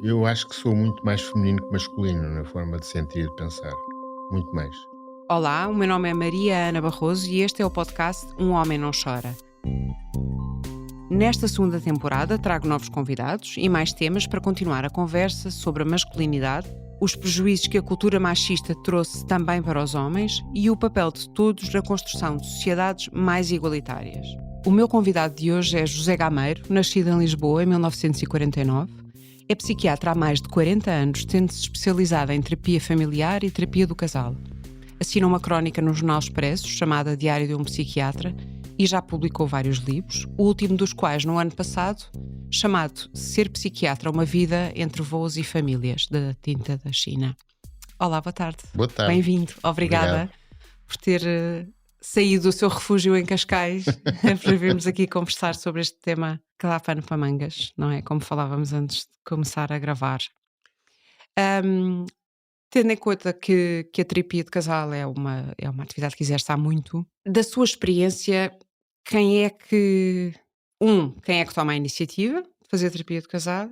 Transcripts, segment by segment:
Eu acho que sou muito mais feminino que masculino na forma de sentir e de pensar. Muito mais. Olá, o meu nome é Maria Ana Barroso e este é o podcast Um Homem Não Chora. Nesta segunda temporada trago novos convidados e mais temas para continuar a conversa sobre a masculinidade, os prejuízos que a cultura machista trouxe também para os homens e o papel de todos na construção de sociedades mais igualitárias. O meu convidado de hoje é José Gameiro, nascido em Lisboa em 1949. É psiquiatra há mais de 40 anos, tendo-se especializado em terapia familiar e terapia do casal. Assina uma crónica no Jornal Expresso, chamada Diário de um Psiquiatra, e já publicou vários livros, o último dos quais no ano passado, chamado Ser Psiquiatra, uma vida entre voos e famílias, da tinta da China. Olá, boa tarde. Boa tarde. Bem-vindo. Obrigada Obrigado. por ter saído do seu refúgio em Cascais para virmos aqui conversar sobre este tema que dá pano para mangas, não é? Como falávamos antes de começar a gravar. Tendo em conta que a terapia de casal é uma atividade que exerce há muito, da sua experiência, quem é que quem é que toma a iniciativa de fazer terapia de casal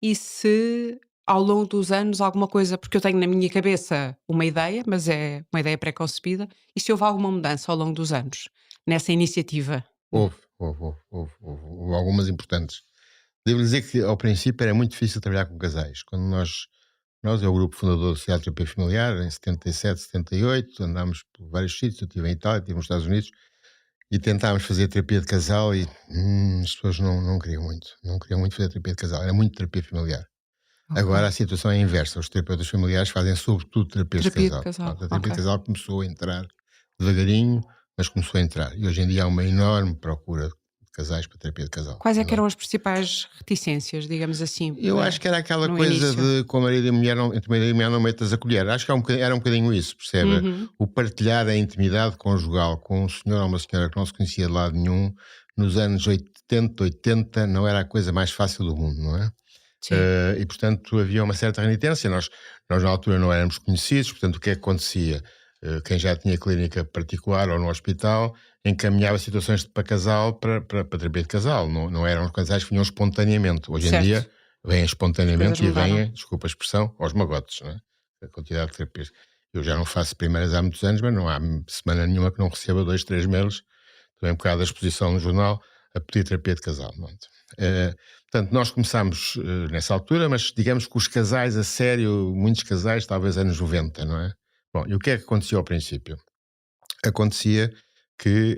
e se ao longo dos anos alguma coisa, porque eu tenho na minha cabeça uma ideia, mas é uma ideia pré-concebida, e se houve alguma mudança ao longo dos anos nessa iniciativa? Houve algumas importantes. Devo dizer que ao princípio era muito difícil trabalhar com casais. Quando nós é o grupo fundador do Social de Terapia Familiar, em 77, 78, andámos por vários sítios, eu estive em Itália, estive nos Estados Unidos, e tentámos fazer terapia de casal e as pessoas não queriam muito. Não queriam muito fazer terapia de casal, era muito terapia familiar. Ok. Agora a situação é inversa. Os terapeutas familiares fazem sobretudo terapias de Terapia de casal. casal, Pronto, a terapia ok. de casal começou a entrar devagarinho, mas começou a entrar. E hoje em dia há uma enorme procura de casais para terapia de casal. Quais é que Enorme. eram as principais reticências, digamos assim, Eu acho que era aquela no coisa início? de com a marido e a mulher, entre marido e mulher não metas a colher. Acho que era um bocadinho isso, percebe? Uhum. O partilhar a intimidade conjugal com um senhor ou uma senhora que não se conhecia de lado nenhum, nos anos 80, 80, não era a coisa mais fácil do mundo, não é? Sim. E portanto havia uma certa renitência, nós na altura não éramos conhecidos, portanto o que é que acontecia? Quem já tinha clínica particular ou no hospital encaminhava situações para casal para terapia de casal, não eram os casais que vinham espontaneamente. Hoje em Certo, dia vêm as coisas espontaneamente e mudaram. vêm, desculpa a expressão, aos magotes, não é? A quantidade de terapias. Eu já não faço primeiras há muitos anos, mas não há semana nenhuma que não receba 2, 3 mails, também um bocado da exposição no jornal, a pedir terapia de casal. Pronto. Portanto, nós começámos nessa altura, mas digamos que os casais a sério, muitos casais, talvez anos 90, não é? Bom, e o que é que acontecia ao princípio? Acontecia que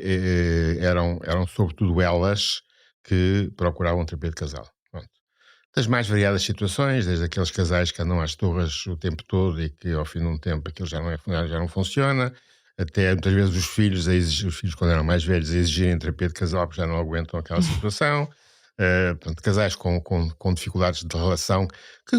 eram sobretudo elas que procuravam terapia de casal. Pronto. Das mais variadas situações, desde aqueles casais que andam às torres o tempo todo e que ao fim de um tempo aquilo já não funciona, até muitas vezes os filhos quando eram mais velhos a exigirem terapia de casal porque já não aguentam aquela situação. Portanto, casais com dificuldades de relação que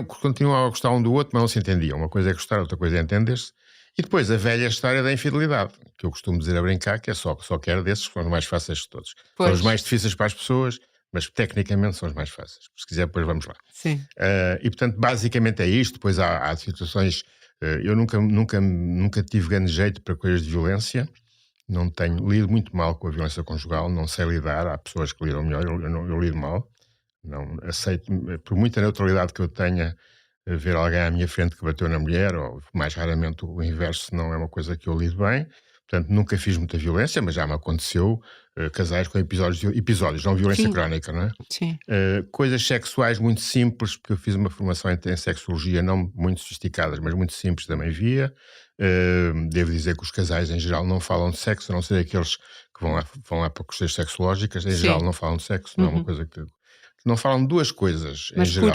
continuavam a gostar um do outro, mas não se entendiam. Uma coisa é gostar, outra coisa é entender-se. E depois a velha história da infidelidade, que eu costumo dizer a brincar, que é só quero desses, que foram os mais fáceis de todos. São os Pois, mais difíceis para as pessoas, mas tecnicamente são os mais fáceis. Se quiser, depois vamos lá. sim. E portanto, basicamente é isto. Depois há situações. Eu nunca tive grande jeito para coisas de violência. Não tenho lido muito mal com a violência conjugal, não sei lidar. Há pessoas que lidam melhor, eu lido mal. Não aceito, por muita neutralidade que eu tenha, ver alguém à minha frente que bateu na mulher, ou mais raramente o inverso, não é uma coisa que eu lido bem. Portanto, nunca fiz muita violência, mas já me aconteceu casais com episódios, não violência Sim, crónica, não é? sim. Coisas sexuais muito simples, porque eu fiz uma formação em sexologia, não muito sofisticadas, mas muito simples também via. Devo dizer que os casais em geral não falam de sexo, a não ser aqueles que vão lá para questões sexológicas, em geral Sim. não falam de sexo, não é uma Uhum. coisa que. Não falam de duas coisas, em Mas geral.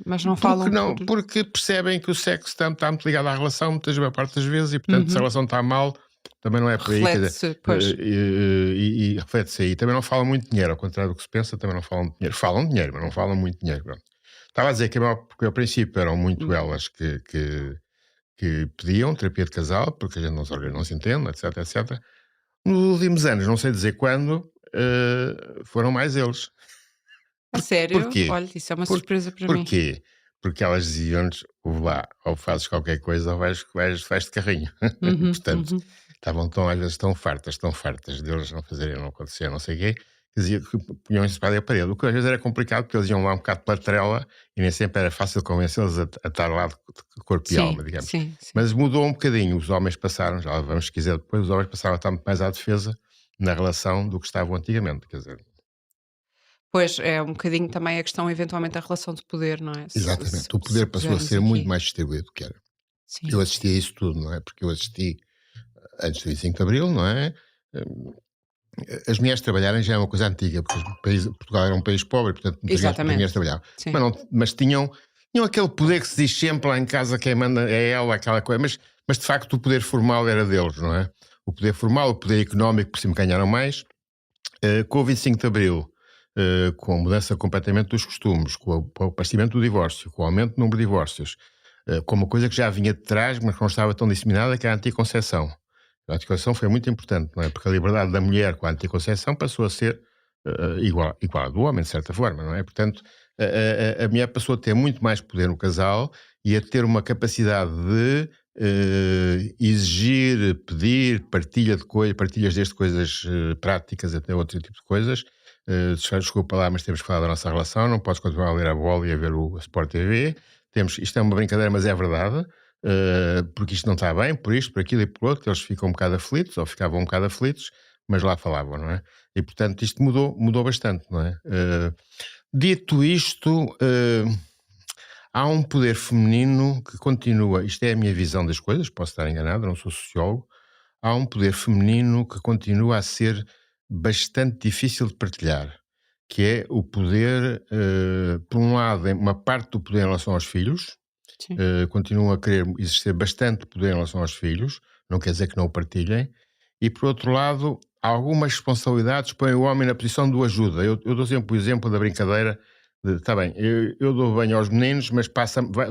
mas não Porque falam por não? Porque percebem que o sexo está muito ligado à relação, a maior parte das vezes, e portanto, se a uhum. relação está mal, também não é por aí, quer dizer, Reflete-se, pois. e reflete-se aí. Também não falam muito de dinheiro, ao contrário do que se pensa, também não falam de dinheiro. Falam de dinheiro, mas não falam muito de dinheiro. Pronto. Estava a dizer porque ao princípio eram muito Hum, elas que pediam terapia de casal, porque a gente não se entende, etc, etc. Nos últimos anos, não sei dizer quando, foram mais eles. a sério? Porquê? Olha, isso é uma Por surpresa para mim. Porquê? Porque elas diziam-nos: "Ouve lá, ou fazes qualquer coisa ou vais de carrinho". Uhum, Portanto, uhum. estavam às vezes tão fartas deles não fazerem, não acontecer, não sei o quê, que punham-se para a parede. O que às vezes era complicado, porque eles iam lá um bocado pela trela e nem sempre era fácil convencê-los a estar lá de corpo e Sim, alma, digamos. sim, sim. Mas mudou um bocadinho. Os homens passaram, já vamos se quiser depois, os homens passaram a estar muito mais à defesa na relação do que estavam antigamente. Quer dizer, Pois, é um bocadinho também a questão, eventualmente, da relação de poder, não é? Se exatamente. O se poder passou a pusermos ser muito aqui. mais distribuído do que era. Eu Sim, assisti a sim. isso tudo, não é? Porque eu assisti antes do 25 de Abril, não é? As mulheres trabalharem já é uma coisa antiga, porque Portugal era um país pobre, portanto muitas mulheres Exatamente. trabalhavam. Sim. Mas tinham aquele poder que se diz sempre lá em casa, quem manda é ela, aquela coisa, mas de facto o poder formal era deles, não é? O poder formal, o poder económico, por cima ganharam mais. Com o 25 de Abril, com a mudança completamente dos costumes, com o aparecimento do divórcio, com o aumento do número de divórcios, com uma coisa que já vinha de trás, mas que não estava tão disseminada, que é a anticoncepção. A anticoncepção foi muito importante, não é? Porque a liberdade da mulher com a anticoncepção passou a ser igual à do homem, de certa forma, não é? Portanto, a mulher passou a ter muito mais poder no casal e a ter uma capacidade de exigir, pedir, partilhas desde coisas práticas até outro tipo de coisas. Desculpa lá, mas temos que falar da nossa relação, não podes continuar a ler a bola e a ver o Sport TV. Isto é uma brincadeira, mas é verdade. Porque isto não está bem, por isto, por aquilo e por outro, eles ficam um bocado aflitos, ou ficavam um bocado aflitos, mas lá falavam, não é? E portanto isto mudou bastante, não é? Dito isto, há um poder feminino que continua, isto é a minha visão das coisas, posso estar enganado, não sou sociólogo, há um poder feminino que continua a ser bastante difícil de partilhar, que é o poder, por um lado, uma parte do poder em relação aos filhos, Sim. continuam a querer exercer bastante poder em relação aos filhos, não quer dizer que não o partilhem, e por outro lado, algumas responsabilidades põem o homem na posição do ajuda. Eu dou sempre o exemplo da brincadeira de, está bem, eu dou banho aos meninos, mas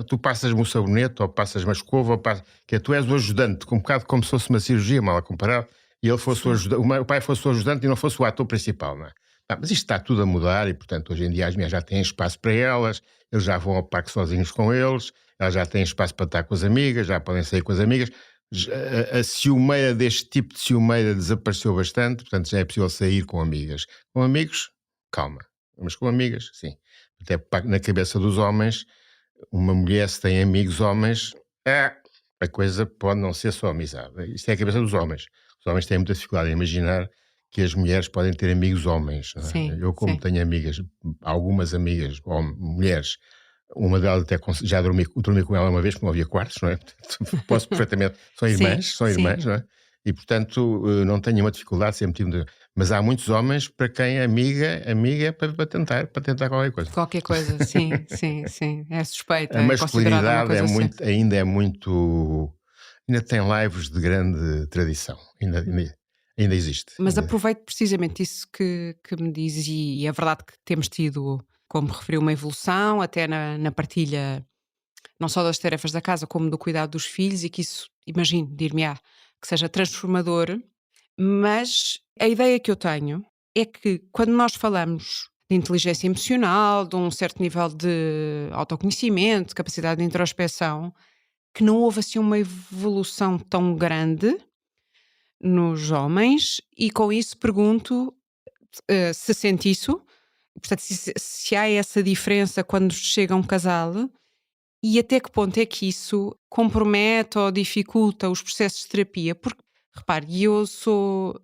tu passas-me o sabonete, ou passas-me a escova, que é, tu és o ajudante, um bocado como se fosse uma cirurgia, mal a comparar, e ele fosse Sim. o pai fosse o ajudante e não fosse o ator principal, não é? Mas isto está tudo a mudar e, portanto, hoje em dia as mulheres já têm espaço para elas, eles já vão ao parque sozinhos com elas já têm espaço para estar com as amigas, já podem sair com as amigas. A ciumeira deste tipo de ciumeira desapareceu bastante, portanto já é possível sair com amigas. Com amigos, calma, mas com amigas, sim. Até na cabeça dos homens, uma mulher se tem amigos homens, a coisa pode não ser só amizade. Isto é a cabeça dos homens. Os homens têm muita dificuldade em imaginar que as mulheres podem ter amigos homens. Não é? Sim, Eu, como sim. tenho amigas, algumas amigas, mulheres, uma delas até já dormi com ela uma vez, porque não havia quartos, não é? Portanto, posso perfeitamente. Sim, São sim. irmãs, não é? E portanto não tenho nenhuma dificuldade, sempre tive. Mas há muitos homens para quem amiga é para tentar qualquer coisa. Qualquer coisa, sim, sim, sim. É suspeita, A é considerada uma masculinidade coisa assim. ainda é muito. Ainda tem laivos de grande tradição. Ainda existe. Mas aproveito precisamente isso que me dizes, e é verdade que temos tido, como referiu, uma evolução até na partilha não só das tarefas da casa, como do cuidado dos filhos, e que isso, imagino, dir-me-á, que seja transformador, mas a ideia que eu tenho é que quando nós falamos de inteligência emocional, de um certo nível de autoconhecimento, de capacidade de introspeção, que não houve assim uma evolução tão grande nos homens, e com isso pergunto se sente isso, portanto, se há essa diferença quando chega um casal e até que ponto é que isso compromete ou dificulta os processos de terapia? Porque, repare, eu sou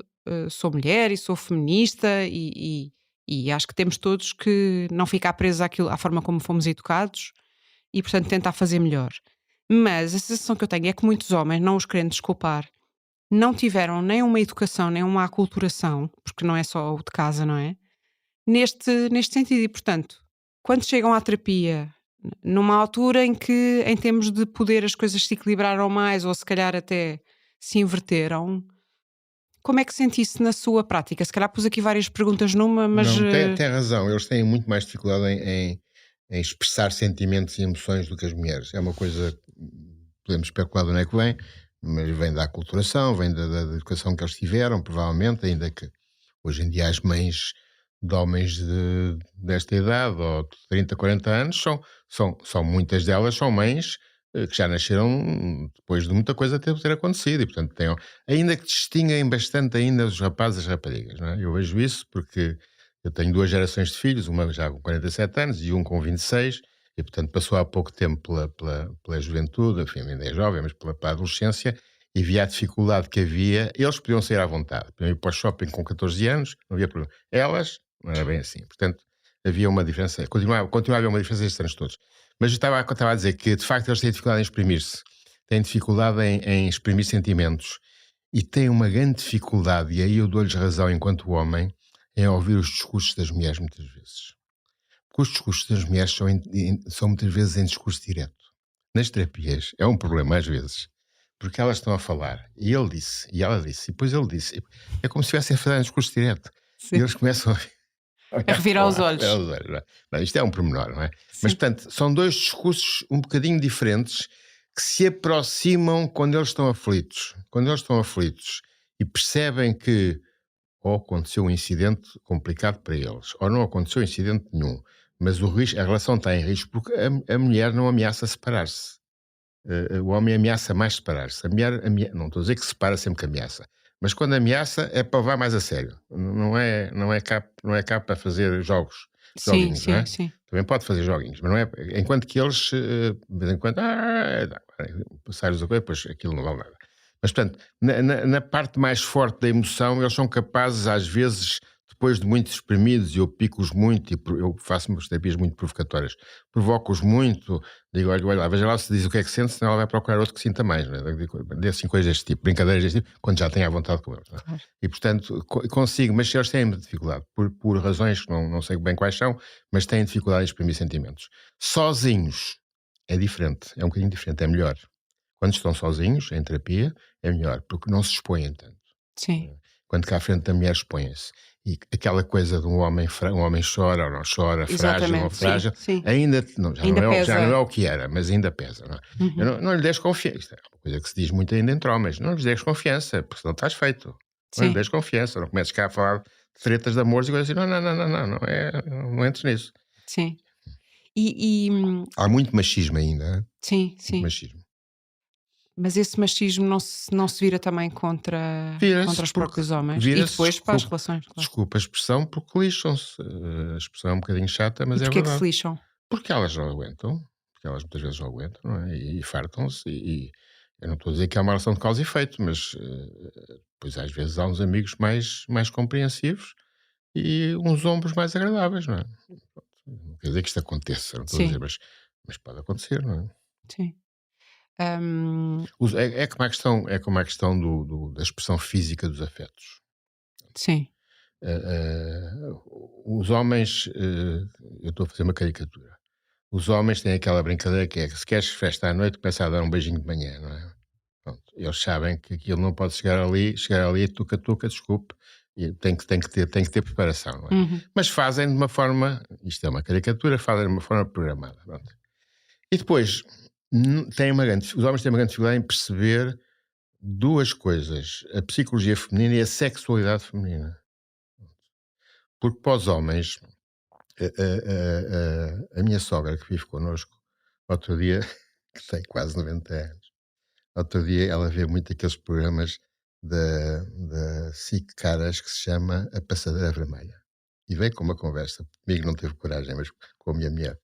mulher e sou feminista e acho que temos todos que não ficar presos à forma como fomos educados e, portanto, tentar fazer melhor. Mas a sensação que eu tenho é que muitos homens, não os querendo desculpar, não tiveram nem uma educação, nem uma aculturação, porque não é só o de casa, não é? Neste sentido, e portanto, quando chegam à terapia, numa altura em que, em termos de poder, as coisas se equilibraram mais ou se calhar até se inverteram, como é que sente isso na sua prática? Se calhar pus aqui várias perguntas numa, mas Não, tem razão. Eles têm muito mais dificuldade em expressar sentimentos e emoções do que as mulheres. É uma coisa, podemos especular de onde é que vem, mas vem da aculturação, vem da educação que eles tiveram, provavelmente, ainda que hoje em dia as mães de homens desta idade, ou de 30, 40 anos, são muitas delas são mães que já nasceram depois de muita coisa ter acontecido, e portanto ainda que distinguem bastante ainda os rapazes e as raparigas, não é? Eu vejo isso porque Eu tenho 2 gerações de filhos, uma já com 47 anos e um com 26, e portanto passou há pouco tempo pela juventude, enfim, ainda é jovem, mas pela adolescência, e via a dificuldade que havia. Eles podiam sair à vontade, podiam ir para o shopping com 14 anos, não havia problema. Elas, não era bem assim. Portanto, havia uma diferença, continua a haver uma diferença estes anos todos. Mas eu estava a dizer que, de facto, eles têm dificuldade em exprimir-se, têm dificuldade em exprimir sentimentos, e têm uma grande dificuldade, e aí eu dou-lhes razão enquanto homem, em ouvir os discursos das mulheres muitas vezes. Porque os discursos das mulheres são muitas vezes em discurso direto. Nas terapias é um problema às vezes, porque elas estão a falar, e ele disse, e ela disse, e depois ele disse. É como se estivessem a fazer um discurso direto. Sim. E eles começam A revirar os olhos. Não é? Não, isto é um pormenor, não é? Sim. Mas, portanto, são 2 discursos um bocadinho diferentes que se aproximam quando eles estão aflitos. Quando eles estão aflitos e percebem que ou aconteceu um incidente complicado para eles, ou não aconteceu incidente nenhum, mas a relação está em risco porque a mulher não ameaça separar-se. O homem ameaça mais separar-se. A mulher, não estou a dizer que separa sempre que ameaça, mas quando ameaça é para levar mais a sério. Não é cá para fazer Sim, joguinhos, não sim, é? sim. Também pode fazer joguinhos, mas não é. Enquanto que eles, de vez em quando, passar-lhes a coisa, pois aquilo não vale nada. Mas, portanto, na parte mais forte da emoção, eles são capazes, às vezes, depois de muito exprimidos, e eu pico-os muito, e eu faço umas terapias muito provocatórias, provoco-os muito, digo, olha lá, veja lá se diz o que é que sente, senão ela vai procurar outro que sinta mais, não é? Dê assim coisas deste tipo, brincadeiras deste tipo, quando já tem à vontade com eles, não é? Claro. E, portanto, consigo, mas eles têm dificuldade, por razões que não sei bem quais são, mas têm dificuldade em exprimir sentimentos. Sozinhos é diferente, é um bocadinho diferente, é melhor. Quando estão sozinhos, em terapia, é melhor, porque não se expõem tanto. Sim. Quando cá à frente da mulher expõem-se. E aquela coisa de um homem chora ou não chora, frágil ou não Exatamente, sim, frágil, sim. ainda Ainda já pesa. não é o que era, mas ainda pesa. Não é? Uhum. Não lhe des confiança. Isto é uma coisa que se diz muito ainda entre homens. Não lhes des confiança, porque senão estás feito. Não lhe Sim, des confiança. Não comeces cá a falar de tretas de amores e coisas assim. Não entres nisso. sim. E Há muito machismo ainda. sim, Muito sim. machismo. Mas esse machismo não se vira também contra Vira-se os porque próprios homens? E vira-se, depois para as relações, claro. desculpa a expressão, porque lixam-se. A expressão é um bocadinho chata, E mas é porquê que se verdade. lixam? Porque elas não aguentam, porque elas muitas vezes não aguentam, não é? E fartam-se, e eu não estou a dizer que é uma relação de causa e efeito, mas pois às vezes há uns amigos mais compreensivos e uns ombros mais agradáveis, não é? Não quer dizer que isto aconteça, não estou a dizer, Sim, mas pode acontecer, não é? sim. Hum, É como a questão da expressão física dos afetos. sim, Os homens, eu estou a fazer uma caricatura. Os homens têm aquela brincadeira que é que se queres festa à noite, começa a dar um beijinho de manhã, não é? Pronto, eles sabem que aquilo não pode chegar ali, tuca, desculpe, e tem que ter preparação, não é? uhum, Mas fazem de uma forma, isto é uma caricatura, fazem de uma forma programada, pronto. E depois, os homens têm uma grande dificuldade em perceber 2 coisas: a psicologia feminina e a sexualidade feminina. Porque para os homens, a minha sogra que vive connosco, outro dia, que tem quase 90 anos, outro dia ela vê muito aqueles programas da SIC Caras que se chama A Passadeira Vermelha. E veio com uma conversa, comigo não teve coragem, mas com a minha mulher.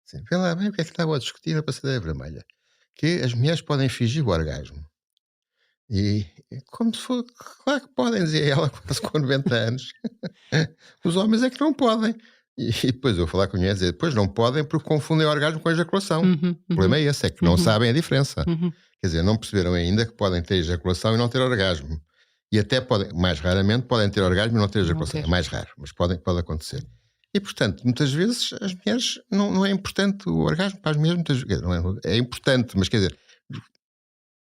Assim, vê lá bem o que é que estava a discutir a Passadeira Vermelha. Que as mulheres podem fingir o orgasmo. Como se for, claro que podem, dizia ela, quase com 90 anos. Os homens é que não podem. E depois eu vou falar com a mulher e dizer, depois não podem porque confundem o orgasmo com a ejaculação. uhum, O problema uhum, é esse, é que não uhum, sabem a diferença. uhum. Quer dizer, não perceberam ainda que podem ter ejaculação e não ter orgasmo. E até podem, mais raramente, podem ter orgasmo e não ter Não ejaculação. ter. É mais raro, mas pode acontecer. E, portanto, muitas vezes as mulheres, não é importante o orgasmo para as mulheres, muitas vezes, é importante, mas quer dizer,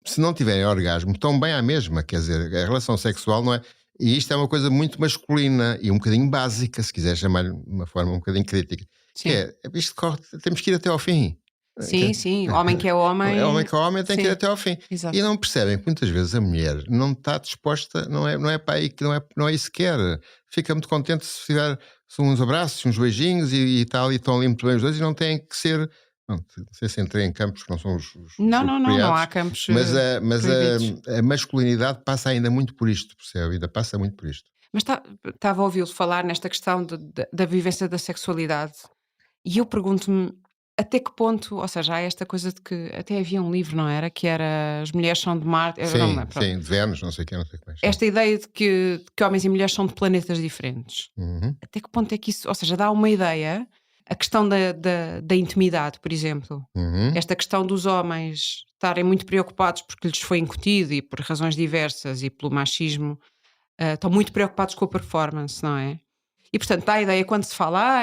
se não tiverem orgasmo, estão bem à mesma, quer dizer, a relação sexual não é. E isto é uma coisa muito masculina e um bocadinho básica, se quiser chamar de uma forma um bocadinho crítica, que Sim, temos que ir até ao fim. sim, sim. Homem que é homem. Que é homem tem que ir Sim, até ao fim. E exato. não percebem que muitas vezes a mulher não está disposta, não é para aí, que não é isso que quer. Fica muito contente se tiver uns abraços, uns beijinhos e tal, e estão ali muito bem os dois, e não têm que ser. Não sei se entrei em campos que não são os Não há apropriados, campos mas proibidos. a masculinidade passa ainda muito por isto, percebe? Ainda passa muito por isto. Mas estava a ouvi-lo falar nesta questão da vivência da sexualidade e eu pergunto-me até que ponto, ou seja, há esta coisa de que até havia um livro, não era? Que era As Mulheres São de Marte, eu não me Sim, lembro, pronto. sim, de Vênus, não sei o que, não sei o que mais. Sim. Esta ideia de que homens e mulheres são de planetas diferentes. Uhum, Até que ponto é que isso, ou seja, dá uma ideia, a questão da intimidade, por exemplo. uhum. Esta questão dos homens estarem muito preocupados porque lhes foi incutido e por razões diversas e pelo machismo, estão muito preocupados com a performance, não é? E portanto dá a ideia quando se fala,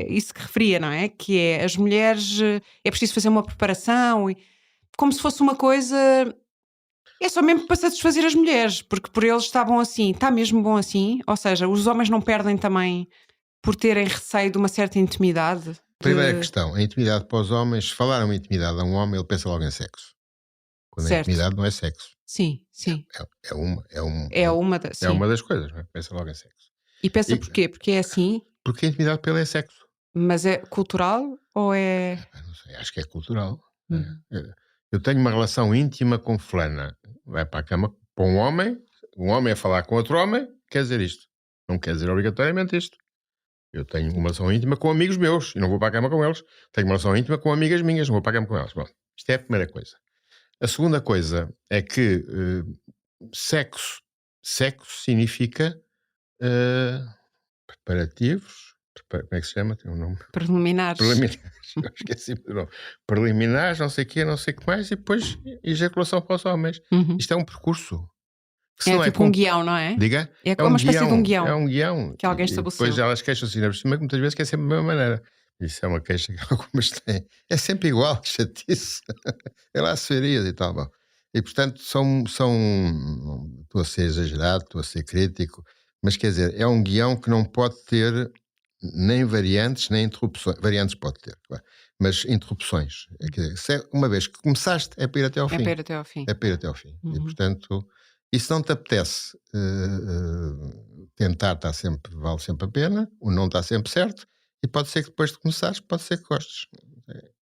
isso que referia, não é? Que é as mulheres, é preciso fazer uma preparação, e, como se fosse uma coisa, é só mesmo para satisfazer as mulheres, porque por eles está bom assim, está mesmo bom assim, ou seja, os homens não perdem também por terem receio de uma certa intimidade, Primeira de questão, a intimidade para os homens, se falar uma intimidade a um homem, ele pensa logo em sexo. Quando a certo, intimidade não é sexo. sim, sim, é uma da É sim. uma das coisas, não é? Pensa logo em sexo. E pensa E, porquê? Porque é assim, porque a intimidade para ele é sexo. mas é cultural ou é Epá, não sei, acho que é cultural. uhum, Eu tenho uma relação íntima com fulana. Vai para a cama para um homem a falar com outro homem, quer dizer isto. Não quer dizer obrigatoriamente isto. Eu tenho uma relação íntima com amigos meus e não vou para a cama com eles. Tenho uma relação íntima com amigas minhas, não vou para a cama com elas. Bom, isto é a primeira coisa. A segunda coisa é que sexo, sexo significa eh, preparativos. Como é que se chama? Tem um nome. preliminares. Preliminares. Eu esqueci do nome. Preliminares, não sei o quê, não sei o que mais, e depois ejaculação para os homens. Uhum. Isto é um percurso. Que se É não é tipo um guião, não é? diga, É uma espécie de um é guião um guião. que alguém E depois estabeleceu. elas queixam-se ainda por cima que muitas vezes que é sempre da mesma maneira. Isso é uma queixa que algumas têm. É sempre igual, chatice. É lá severias e tal. Bom. E portanto estou a ser exagerado, estou a ser crítico, mas quer dizer, é um guião que não pode ter nem variantes, nem interrupções. Variantes pode ter, claro, mas interrupções. É, quer dizer, uma vez que começaste, é para ir até ao É para fim. ir até ao fim. É para ir até ao fim. E Uhum. portanto, e se não te apetece tentar, vale sempre a pena, o não está sempre certo, e pode ser que depois de começares, pode ser que gostes.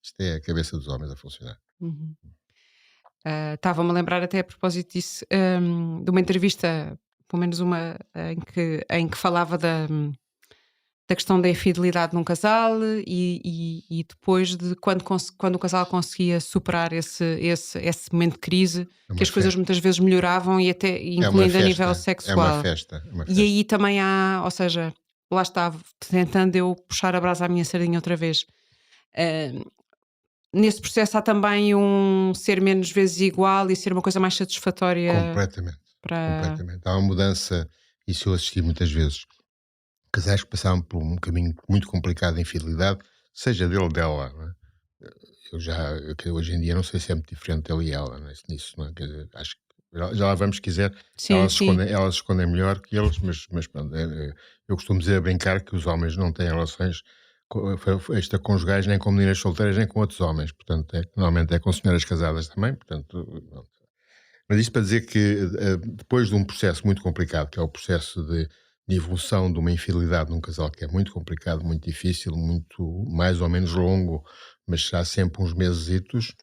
Isto é a cabeça dos homens a funcionar. Uhum. Estava-me a lembrar até a propósito disso, de uma entrevista, pelo menos uma, em que falava da questão da infidelidade num casal e depois de quando o casal conseguia superar esse momento de crise, É que uma as coisas festa. muitas vezes melhoravam e até É uma incluindo a nível festa. É uma sexual. festa. É uma E festa. aí também há, ou seja, lá está, tentando eu puxar a brasa à minha sardinha outra vez. Ah, Nesse processo há também um ser menos vezes igual e ser uma coisa mais satisfatória Completamente. para. Completamente. Há uma mudança, isso eu assisti muitas vezes. Casais que passaram por um caminho muito complicado de infidelidade, seja dele ou dela, não é? Que hoje em dia não sei se é muito diferente ele e ela, não é? Nisso, não é? Quer dizer, acho que já lá vamos, se quiser, Sim, sim. elas se escondem melhor que eles, mas pronto, eu costumo dizer a brincar que os homens não têm relações extraconjugais nem com meninas solteiras nem com outros homens, portanto, normalmente é com senhoras casadas também, portanto, pronto. Mas isto para dizer que depois de um processo muito complicado, que é o processo de evolução de uma infidelidade num casal, que é muito complicado, muito difícil, muito mais ou menos longo, mas será sempre uns mesesitos,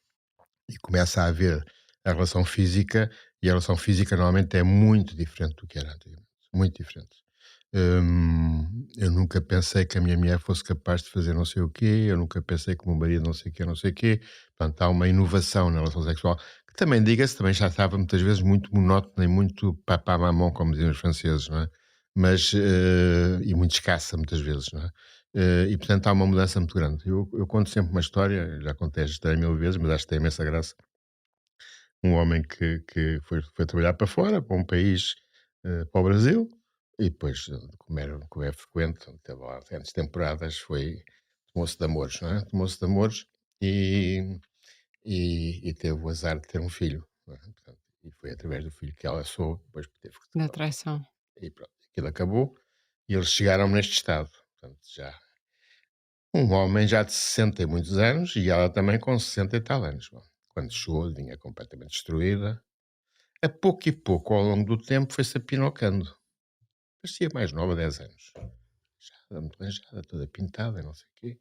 e começa a haver a relação física, e a relação física normalmente é muito diferente do que era antigamente, muito diferente. Eu nunca pensei que a minha mulher fosse capaz de fazer não sei o quê, eu nunca pensei que o meu marido não sei o quê, não sei o quê. Portanto, há uma inovação na relação sexual, que também, diga-se, também já estava muitas vezes muito monótona e muito papá mamão, como diziam os franceses, não é? Mas, e muito escassa muitas vezes, não é? E portanto há uma mudança muito grande. Eu conto sempre uma história, já contei esta história 1000 vezes, mas acho que tem imensa graça. Um homem que foi trabalhar para fora, para um país, para o Brasil, e depois, como é frequente, teve lá grandes temporadas, tomou-se de amores, não é? Tomou-se de amores e, e teve o azar de ter um filho, não é? Portanto, e foi através do filho que ela soube, depois teve que, Da pronto, traição. e pronto, aquilo acabou, e eles chegaram neste estado, portanto, já um homem já de 60 e muitos anos, e ela também com 60 e tal anos. Bom, quando chegou, vinha completamente destruída. A pouco e pouco, ao longo do tempo, foi-se apinocando. Parecia mais nova, 10 anos. Já muito arranjada, toda pintada, não sei o quê.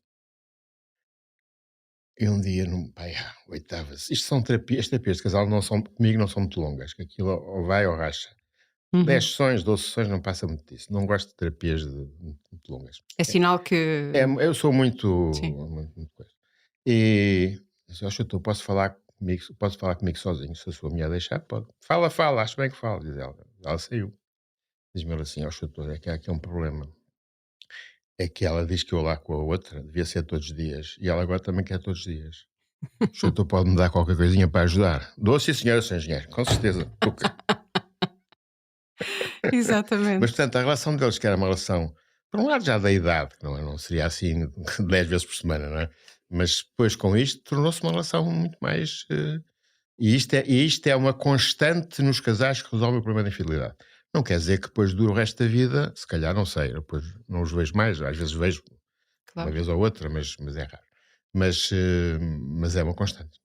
E um dia, pai, oitavas. Isto são terapias, as terapias de casal não são, comigo não são muito longas, que aquilo ou vai ou racha. 10 Uhum. sessões, 12 sessões, não passa muito disso. Não gosto de terapias muito longas. É sinal que Eu sou muito, sim. muito coisa. E disse: "Ó Chuto, posso falar comigo sozinho, se a sua mulher deixar, pode". "Fala, fala, acho bem que fala", diz ela. Ela saiu. Diz-me ela assim: "Ó Chuto, é que há aqui um problema. É que ela diz que eu lá com a outra devia ser todos os dias, e ela agora também quer todos os dias. O Chuto pode-me dar qualquer coisinha para ajudar?". "Dou sim senhora, senhor engenheiro, com certeza, tuca". Mas, Exatamente. portanto, a relação deles, que era uma relação, por um lado já da idade, que não seria assim 10 vezes por semana, não é? Mas depois com isto tornou-se uma relação muito mais. E isto é uma constante nos casais que resolve o problema da infidelidade. Não quer dizer que depois dure o resto da vida, se calhar não sei, eu depois não os vejo mais, às vezes vejo uma Claro. vez ou outra, mas é raro. Mas é uma constante.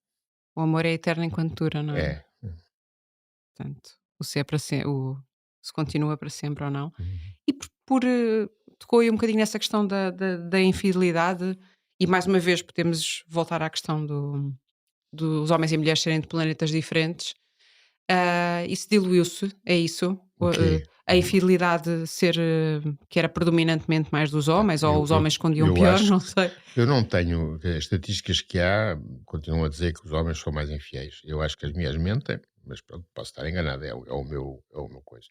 O amor é eterno enquanto dura, não é? É. Portanto, o se é para sempre, o se continua para sempre ou não. Uhum. E tocou aí um bocadinho nessa questão da infidelidade, e mais uma vez podemos voltar à questão dos homens e mulheres serem de planetas diferentes. Isso diluiu-se, é isso? O quê? A infidelidade ser, que era predominantemente mais dos Ah, homens, ou os homens escondiam eu pior, acho não que sei. eu não tenho as estatísticas que há continuam a dizer que os homens são mais infiéis. Eu acho que as mulheres mentem, mas pronto, posso estar enganado, é o meu coisa.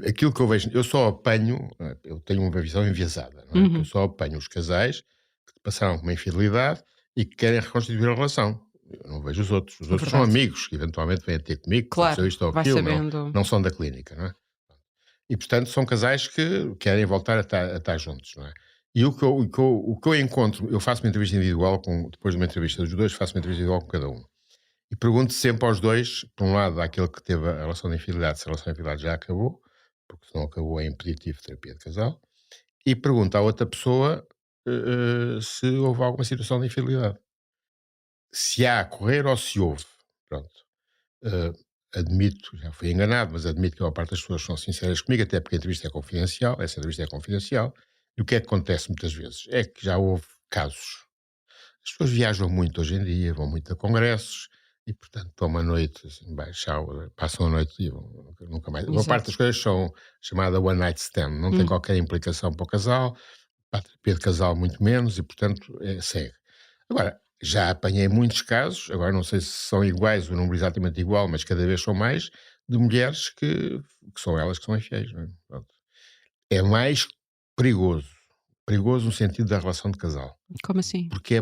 Aquilo que eu vejo, eu só apanho, eu tenho uma visão enviesada, não é? Que eu Uhum, só apanho os casais que passaram por uma infidelidade e que querem reconstituir a relação. Eu não vejo os outros. Os outros são verdade. amigos que eventualmente vêm ter comigo, que Claro, aconteceu isto ou vai aquilo, não, sabendo. não são da clínica, não é? E, portanto, são casais que querem voltar a estar juntos, não é? E o que eu encontro, eu faço uma entrevista individual, depois de uma entrevista dos dois, faço uma entrevista individual com cada um. E pergunto sempre aos dois, por um lado, àquele que teve a relação de infidelidade, se a relação de infidelidade já acabou, porque se não acabou é impeditivo de terapia de casal, e pergunto à outra pessoa se houve alguma situação de infidelidade. Se há a correr ou se houve. Pronto. Eh, Admito, já fui enganado, mas admito que a maior parte das pessoas são sinceras comigo, até porque a entrevista é confidencial, essa entrevista é confidencial. E o que é que acontece muitas vezes? É que já houve casos. As pessoas viajam muito hoje em dia, vão muito a congressos e, portanto, estão uma noite, assim, passam a noite e nunca mais. A maior parte Exato. das coisas são chamada one night stand, não tem Hum, qualquer implicação para o casal, para a terapia de casal, muito menos, e, portanto, segue. Agora, já apanhei muitos casos, agora não sei se são iguais, o número exatamente igual, mas cada vez são mais, de mulheres que são elas que são infiéis. Não é? Pronto. É mais perigoso. Perigoso no sentido da relação de casal. como assim? Porque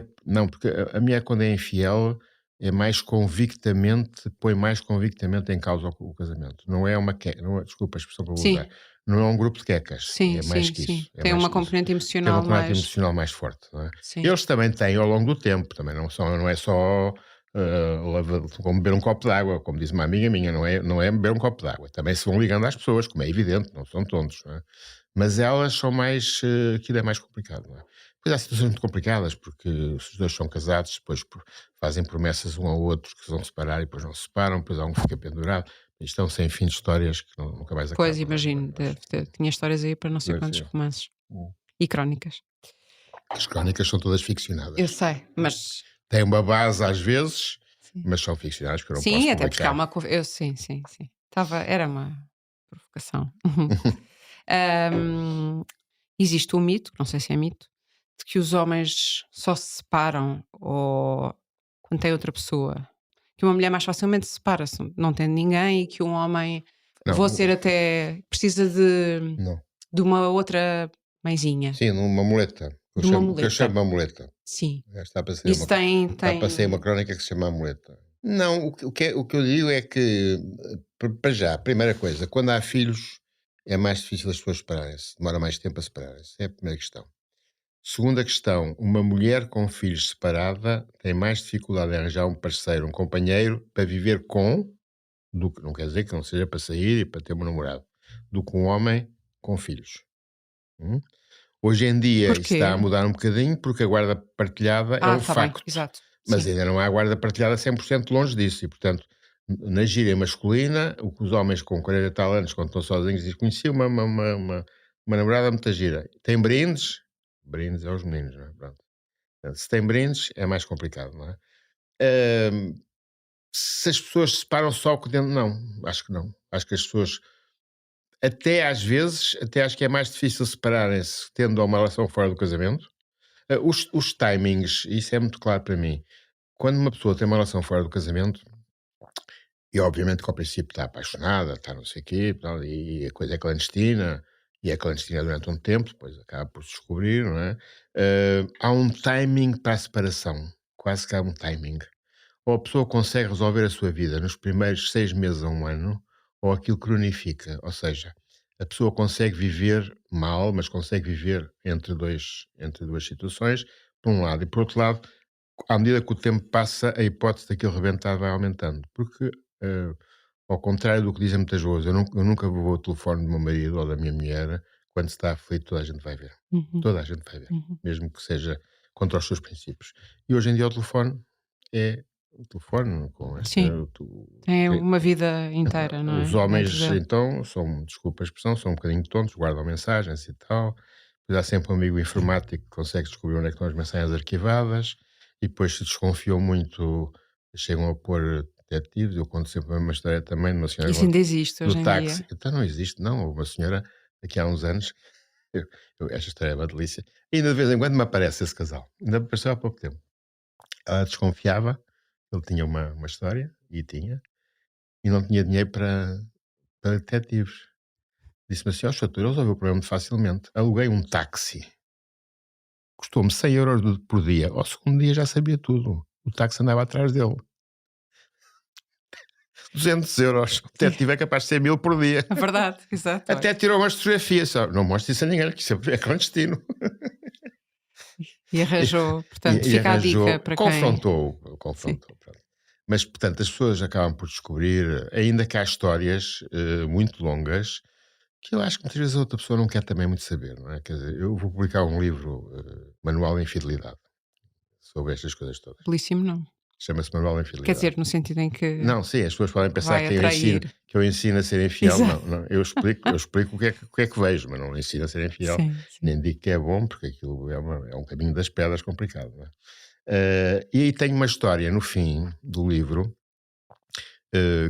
a mulher, quando é infiel, põe mais convictamente em causa o casamento. Não é uma não é, desculpa a expressão que eu vou usar, Sim, não é um grupo de quecas, sim, é mais sim, que sim. isso, é Tem mais uma que isso. componente Tem uma emocional componente mais. emocional mais forte, não é? Sim. Eles também têm ao longo do tempo, também não é só, como beber um copo de água, como diz uma amiga minha, não é beber um copo de água, também se vão ligando às pessoas, como é evidente, não são tontos, não é? Mas elas são mais, aquilo é mais complicado, não é? Pois há situações muito complicadas, porque se os 2 são casados, depois fazem promessas um ao outro que se vão separar e depois não se separam, depois há um que fica pendurado. Isto é um sem fim de histórias que nunca mais Pois, acabam, não é? imagino, tinha histórias aí para não sei Pois quantos é. romances Hum. e crónicas. As crónicas são todas Eu ficcionadas. sei, mas Têm uma base às vezes, sim. mas são ficcionadas, porque eu não posso Sim, até porque há publicar. uma eu sim, sim, sim. Era uma provocação. Hum, existe um mito, não sei se é mito, de que os homens só se separam ou quando tem outra pessoa. Que uma mulher mais facilmente se separa se não tem ninguém, e que um homem, Não, vou ser até, precisa não. de uma outra mãezinha, Sim, numa muleta, de uma o que eu chamo muleta. de uma muleta. Sim. Está Isso tem para sair uma tem crónica que se chama a muleta. Não, o que eu digo é que, para já, a primeira coisa, quando há filhos, é mais difícil as pessoas separarem-se, demora mais tempo a separarem-se, é a primeira questão. Segunda questão, uma mulher com filhos separada tem mais dificuldade em arranjar um parceiro, um companheiro para viver com, do que não quer dizer que não seja para sair e para ter um namorado, do que um homem com filhos. Hum? Hoje em dia isso porquê? está a mudar um bocadinho, porque a guarda partilhada é um Está bem, facto, exato. mas Sim, ainda não há guarda partilhada 100% longe disso e, portanto, na gíria masculina, o que os homens com 40 e tal anos, quando estão sozinhos, dizem: "Conheci uma namorada muito gira". Tem brindes? Brindes aos meninos, não é? Pronto. Portanto, se tem brindes, é mais complicado, não é? Hã, se as pessoas se separam só com dentro, não, acho que não. Acho que as pessoas Até às vezes, até acho que é mais difícil separarem-se tendo uma relação fora do casamento. Os timings, isso é muito claro para mim. Quando uma pessoa tem uma relação fora do casamento, e obviamente que ao princípio está apaixonada, está não sei o quê, tal, e a coisa é clandestina, e é clandestina durante um tempo, depois acaba por se descobrir, não é? Há um timing para a separação, quase que há um timing. Ou a pessoa consegue resolver a sua vida nos primeiros 6 meses a um ano, ou aquilo cronifica, ou seja, a pessoa consegue viver mal, mas consegue viver entre 2 situações, por um lado, e por outro lado, à medida que o tempo passa, a hipótese daquilo rebentar vai aumentando, porque, eh, ao contrário do que dizem muitas vezes, eu nunca vou ao telefone do meu marido ou da minha mulher, quando se está aflito toda a gente vai ver, Uhum, toda a gente vai ver, uhum. mesmo que seja contra os seus princípios. E hoje em dia é o telefone com esta Sim, tem que uma vida inteira, não os é? Dentro homens dele. então são, desculpa a expressão, são um bocadinho tontos, guardam mensagens e tal, depois há sempre um amigo informático que consegue descobrir onde é que estão as mensagens arquivadas, e depois se desconfiam muito, chegam a pôr detetives. Eu conto sempre a mesma história também de uma senhora Isso ainda existe do hoje em táxi. dia. Então não existe não, houve uma senhora aqui há uns anos, eu esta história é uma delícia, ainda de vez em quando me aparece esse casal, ainda me apareceu há pouco tempo. Ela desconfiava, ele tinha uma história, e tinha, e não tinha dinheiro para detetives. Disse-me assim: "Ó doutor, eu resolvi o problema muito facilmente. Aluguei um táxi, custou-me 100 € por dia. Ao segundo dia já sabia tudo. O táxi andava atrás dele. 200 €. O detetive é capaz de ser 1000 por dia. É verdade, exato, olha. Até tirou umas fotografias. Só. Não mostre isso a ninguém, que isso é clandestino." E E, arranjou, portanto, e fica a dica arranjou, para quem. confrontou, Sim. confrontou. Pronto. Mas, portanto, as pessoas acabam por descobrir, ainda que há histórias muito longas, que eu acho que muitas vezes a outra pessoa não quer também muito saber, não é? Quer dizer, eu vou publicar um livro, Manual da Infidelidade, sobre estas coisas todas. Belíssimo, não. Chama-se Manual da Quer Infidelidade. dizer, no sentido em que Não, sim, as pessoas podem pensar vai atrair. que eu ensino a ser infiel. Exato. Não, não, eu explico o que é que vejo, mas não ensino a ser infiel. Sim, sim. Nem digo que é bom, porque aquilo é um caminho das pedras complicado, não é? E aí tem uma história no fim do livro,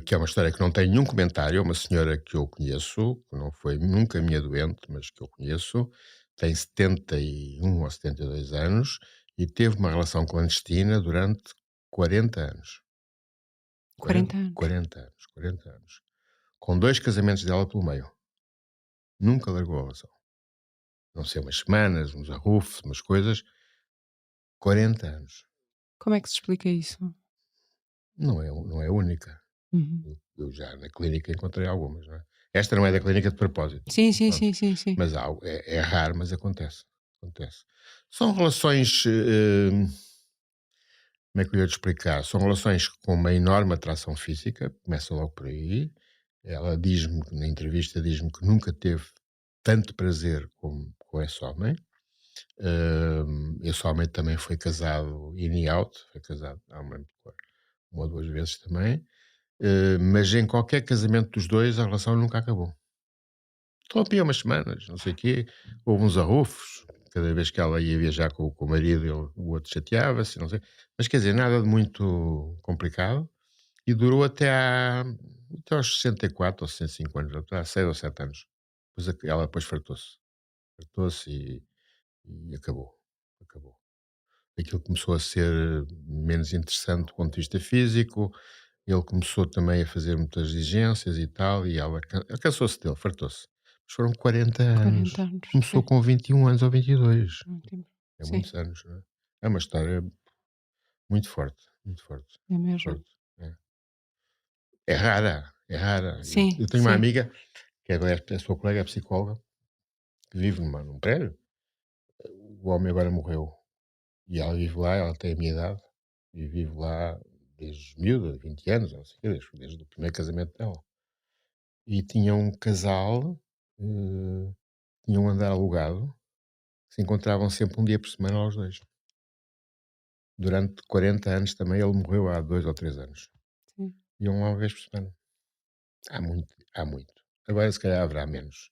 que é uma história que não tem nenhum comentário. É uma senhora que eu conheço, que não foi nunca minha doente, mas que eu conheço, tem 71 ou 72 anos e teve uma relação clandestina durante 40 anos. 40, 40 anos. 40 anos, 40 anos. Com 2 casamentos dela pelo meio. Nunca largou a relação. Não sei, umas semanas, uns arrufos, umas coisas. 40 anos. Como é que se explica isso? Não é única. Uhum. Eu já na clínica encontrei algumas, não é? Esta não é da clínica de propósito. Sim, sim, Pronto. sim, sim, sim. Mas é raro, mas acontece. Acontece. São relações. Como é que eu ia te explicar? São relações com uma enorme atração física, começa logo por aí. Ela diz-me, na entrevista, diz-me que nunca teve tanto prazer como com esse homem. Esse homem também foi casado in e out, foi casado, não me lembro agora, uma ou duas vezes também. Mas em qualquer casamento dos dois, a relação nunca acabou. Interrompia umas semanas, não sei o quê, houve uns arrufos, cada vez que ela ia viajar com o marido, o outro chateava-se, não sei. Mas quer dizer, nada de muito complicado, e durou até aos 64 ou 65 anos, até há 6 ou 7 anos. Depois ela depois fartou-se e acabou, acabou. Aquilo começou a ser menos interessante do ponto de vista físico, ele começou também a fazer muitas exigências e tal, e ela cansou-se dele, fartou-se. Mas foram 40 40 anos. anos. Começou Sim. com 21 anos ou 22. Ótimo. É Sim, muitos anos, não é? É uma história muito forte, muito forte, é muito mesmo. forte. É, é rara, é rara. Sim, Eu tenho uma sim. amiga, que é a sua colega, é psicóloga, que vive num prédio. O homem agora morreu. E ela vive lá, ela tem a minha idade, e vive lá desde miúda, 20 anos, não sei o quê, desde o primeiro casamento dela. E tinha um casal, tinha um andar alugado, que se encontravam sempre um dia por semana os dois. Durante 40 anos também, ele morreu há 2 ou 3 anos. Sim. Iam lá uma vez por semana. Há muito, há muito. Agora se calhar haverá menos.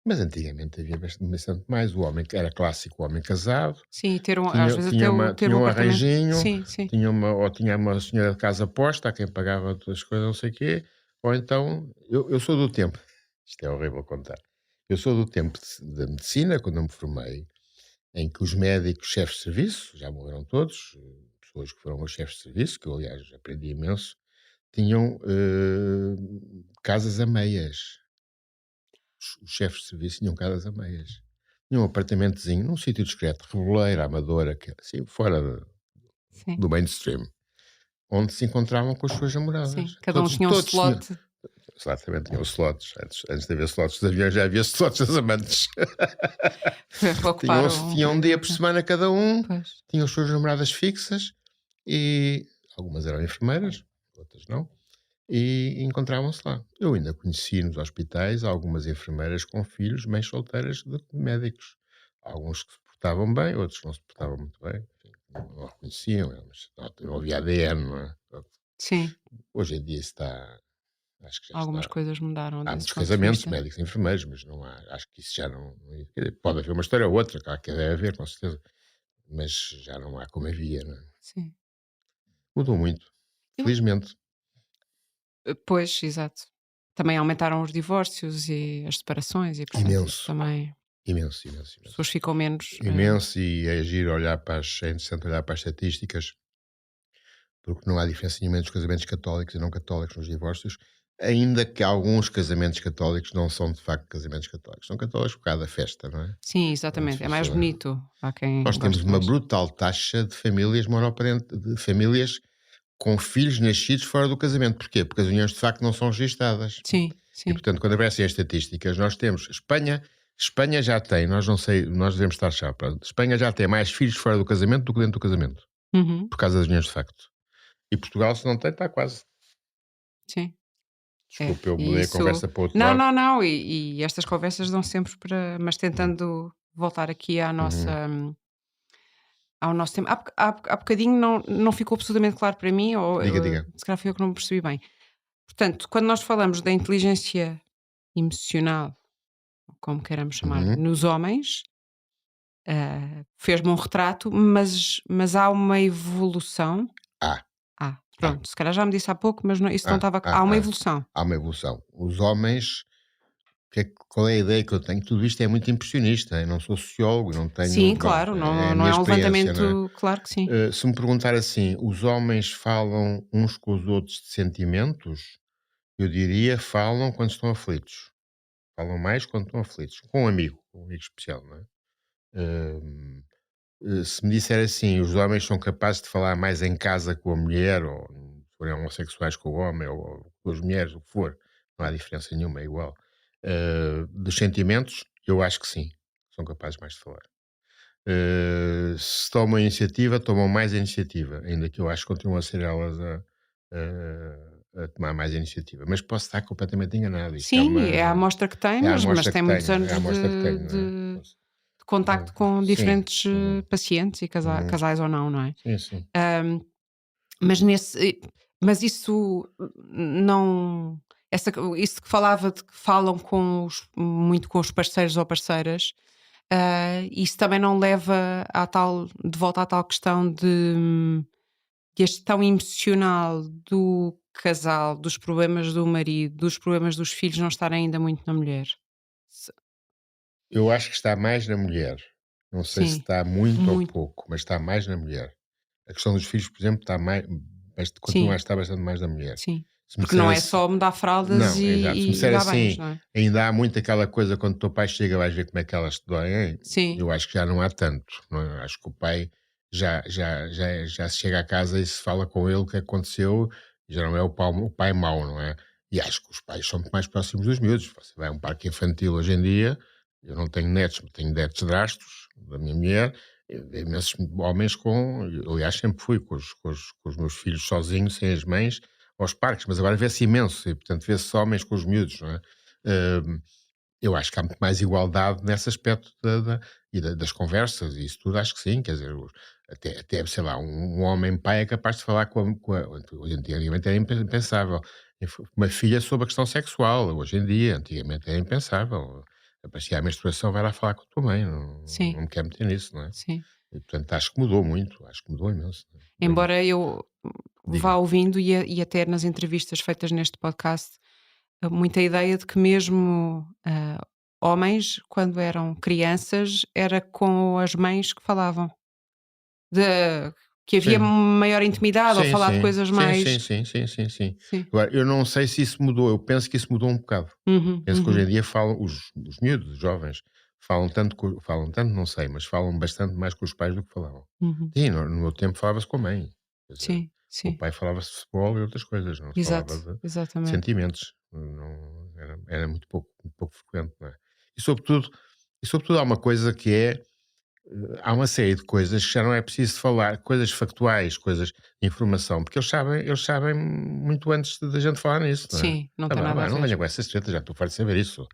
Mas antigamente havia bastante mais. O homem que era clássico, o homem casado, Sim, às vezes até ter tinha o um apartamento. arranjinho, Sim, sim. ou tinha uma senhora de casa posta, a quem pagava todas as coisas, não sei o quê, ou então, eu sou do tempo. Isto é horrível contar. Eu sou do tempo da medicina, quando eu me formei, em que os médicos, chefes de serviço, já morreram todos, pessoas que foram meus chefes de serviço, que eu, aliás, aprendi imenso, tinham casas a meias. Os chefes de serviço tinham casas a meias. Tinham um apartamentozinho, num sítio discreto, Reboleira, Amadora, que, assim, fora Sim, do mainstream, onde se encontravam com as suas sim. namoradas. Cada um Todos, tinha um todos tinham. slot Exatamente, tinham slots. Antes de haver slots dos aviões, já havia slots dos amantes. para ocupar um Tinham um dia por período. semana cada um, Pois. tinham as suas namoradas fixas e algumas eram enfermeiras, outras não, e encontravam-se lá. Eu ainda conheci nos hospitais algumas enfermeiras com filhos, mães solteiras de médicos. Alguns que se portavam bem, outros que não se portavam muito bem, enfim, não reconheciam, mas não havia ADN, não é? Sim, Hoje em dia está, acho que já algumas está. coisas mudaram Há desse muitos ponto de casamentos, vista. médicos e enfermeiros, mas não há, acho que isso já não. Quer dizer, pode haver uma história ou outra, claro que deve haver, com certeza, mas já não há como havia, não é? Sim. Mudou muito, Eu felizmente. pois, exato. Também aumentaram os divórcios e as separações e, portanto, isso Imenso, também imenso, imenso, as pessoas imenso. ficam menos, Imenso, e é giro olhar para as, é interessante olhar para as estatísticas, porque não há diferença nenhuma entre os casamentos católicos e não católicos nos divórcios, ainda que alguns casamentos católicos não são de facto casamentos católicos. São católicos por causa da festa, não é? sim, Onde se exatamente, é mais fosse- bonito. Há quem Nós temos goste uma mais. brutal taxa de famílias monoparentes, de famílias com filhos nascidos fora do casamento. Porquê? Porque as uniões de facto não são registadas. Sim, E sim. portanto, quando aparecem as estatísticas, nós temos Espanha já tem, nós não sei, nós devemos estar chapa. Espanha já tem mais filhos fora do casamento do que dentro do casamento, Uhum, por causa das uniões de facto. E Portugal, se não tem, está quase. sim. É, Desculpe, eu e mudei a isso conversa para o outro não, lado. não, não, e estas conversas dão sempre para mas Uhum. tentando voltar aqui à Uhum. nossa ao nosso tema. Há bocadinho não ficou absolutamente claro para mim ou, Diga, diga. se calhar fui eu que não me percebi bem. Portanto, quando nós falamos da inteligência emocional, ou como queiramos chamar, Uhum. nos homens, fez-me um retrato, mas há uma evolução. Há, há, Pronto, se calhar já me disse há pouco, mas isso não há, estava há uma há, há. evolução. Há uma evolução. Os homens, qual é a ideia que eu tenho? Tudo isto é muito impressionista. Eu não sou sociólogo, não tenho. Sim, Pronto, claro, é a não minha é um experiência, não é? levantamento claro que sim. Se me perguntar assim, os homens falam uns com os outros de sentimentos? Eu diria falam quando estão aflitos. Falam mais quando estão aflitos. Com um amigo especial, não é? Hum, Se me disser assim, os homens são capazes de falar mais em casa com a mulher, ou se forem homossexuais com o homem, ou com as mulheres, o que for, não há diferença nenhuma, é igual. Dos sentimentos, eu acho que sim, são capazes mais de falar. Se tomam iniciativa, tomam mais iniciativa, ainda que eu acho que continuam a ser elas a tomar mais iniciativa. Mas posso estar completamente enganado. Isto Sim, é a amostra que tem, é a mas amostra que tem muitos tenho, é a anos amostra que tenho, não é? de contacto com Sim. diferentes, Uhum, pacientes e uhum. casais ou não é? Sim, sim. Hã, mas nesse mas isso não essa isso que falava de que falam muito com os parceiros ou parceiras, isso também não leva à tal de volta à tal questão de a gestão emocional do casal, dos problemas do marido, dos problemas dos filhos não estar ainda muito na mulher. Se Eu acho que está mais na mulher. Não sei se sim, está muito ou muito, pouco, mas está mais na mulher. A questão dos filhos, por exemplo, está mais, continua a sim, estar bastante mais na mulher. sim. Se me Porque disser não é assim, só mudar fraldas não, exato. Se me e disser dar banhos, assim, não é? ainda há muito aquela coisa quando o teu pai chega, vais ver como é que elas te doem. Sim, Eu acho que já não há tanto. Não é? Acho que o pai já se chega a casa e se fala com ele o que aconteceu, já não é o pai mau, não é? E acho que os pais são muito mais próximos dos miúdos. Você vai a um parque infantil hoje em dia, eu não tenho netos, mas tenho netos drastos da minha mulher, imensos homens eu, aliás, sempre fui com os meus filhos sozinhos, sem as mães, aos parques, mas agora vê-se imenso, e portanto vê-se homens com os miúdos, não é? Hum, eu acho que há muito mais igualdade nesse aspecto das conversas, e isso tudo acho que sim, quer dizer, até sei lá, um homem pai é capaz de falar hoje em dia, antigamente era impensável, uma filha sobre a questão sexual, hoje em dia, antigamente era impensável, aparecia a menstruação, vai lá falar com a tua mãe, não sim, me quero meter nisso, não é? sim. E, portanto, acho que mudou muito, acho que mudou imenso, mudou imenso. Embora eu vá Diga. ouvindo e até nas entrevistas feitas neste podcast, muita ideia de que mesmo homens, quando eram crianças, era com as mães que falavam. De, que havia Sim. maior intimidade ou Sim, falar de sim. coisas Sim, mais. sim, sim, sim, sim, sim. Sim. Agora, eu não sei se isso mudou, eu penso que isso mudou um bocado. Uhum, Penso que hoje em uhum, dia falam os miúdos, os jovens, falam tanto, não sei, mas falam bastante mais com os pais do que falavam. uhum. Sim, no meu tempo falava-se com a mãe. Quer dizer, Sim, o sim. pai falava-se de futebol e outras coisas, não se falava Exato, de exatamente. sentimentos. Não, era muito pouco frequente, não é? E sobretudo, há uma coisa que é, há uma série de coisas que já não é preciso falar, coisas factuais, coisas de informação, porque eles sabem muito antes da gente falar nisso, não é? Sim, não Ah, tem nada a não ver. venha com essas tretas, já estou farto de saber isso.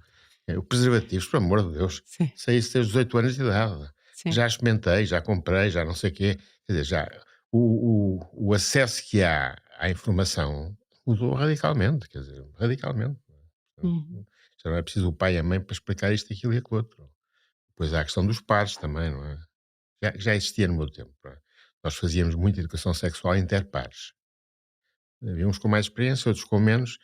O preservativos, por amor de Deus, Sim, sei isso desde os 8 anos de idade. sim. Já experimentei, já comprei, já não sei o quê. Quer dizer, já o acesso que há à informação mudou radicalmente, quer dizer, radicalmente. Uhum. Já não é preciso o pai e a mãe para explicar isto, aquilo e aquilo outro. Depois há a questão dos pares também, não é? Já existia no meu tempo, não é? Nós fazíamos muita educação sexual interpares. Havia uns com mais experiência, outros com menos.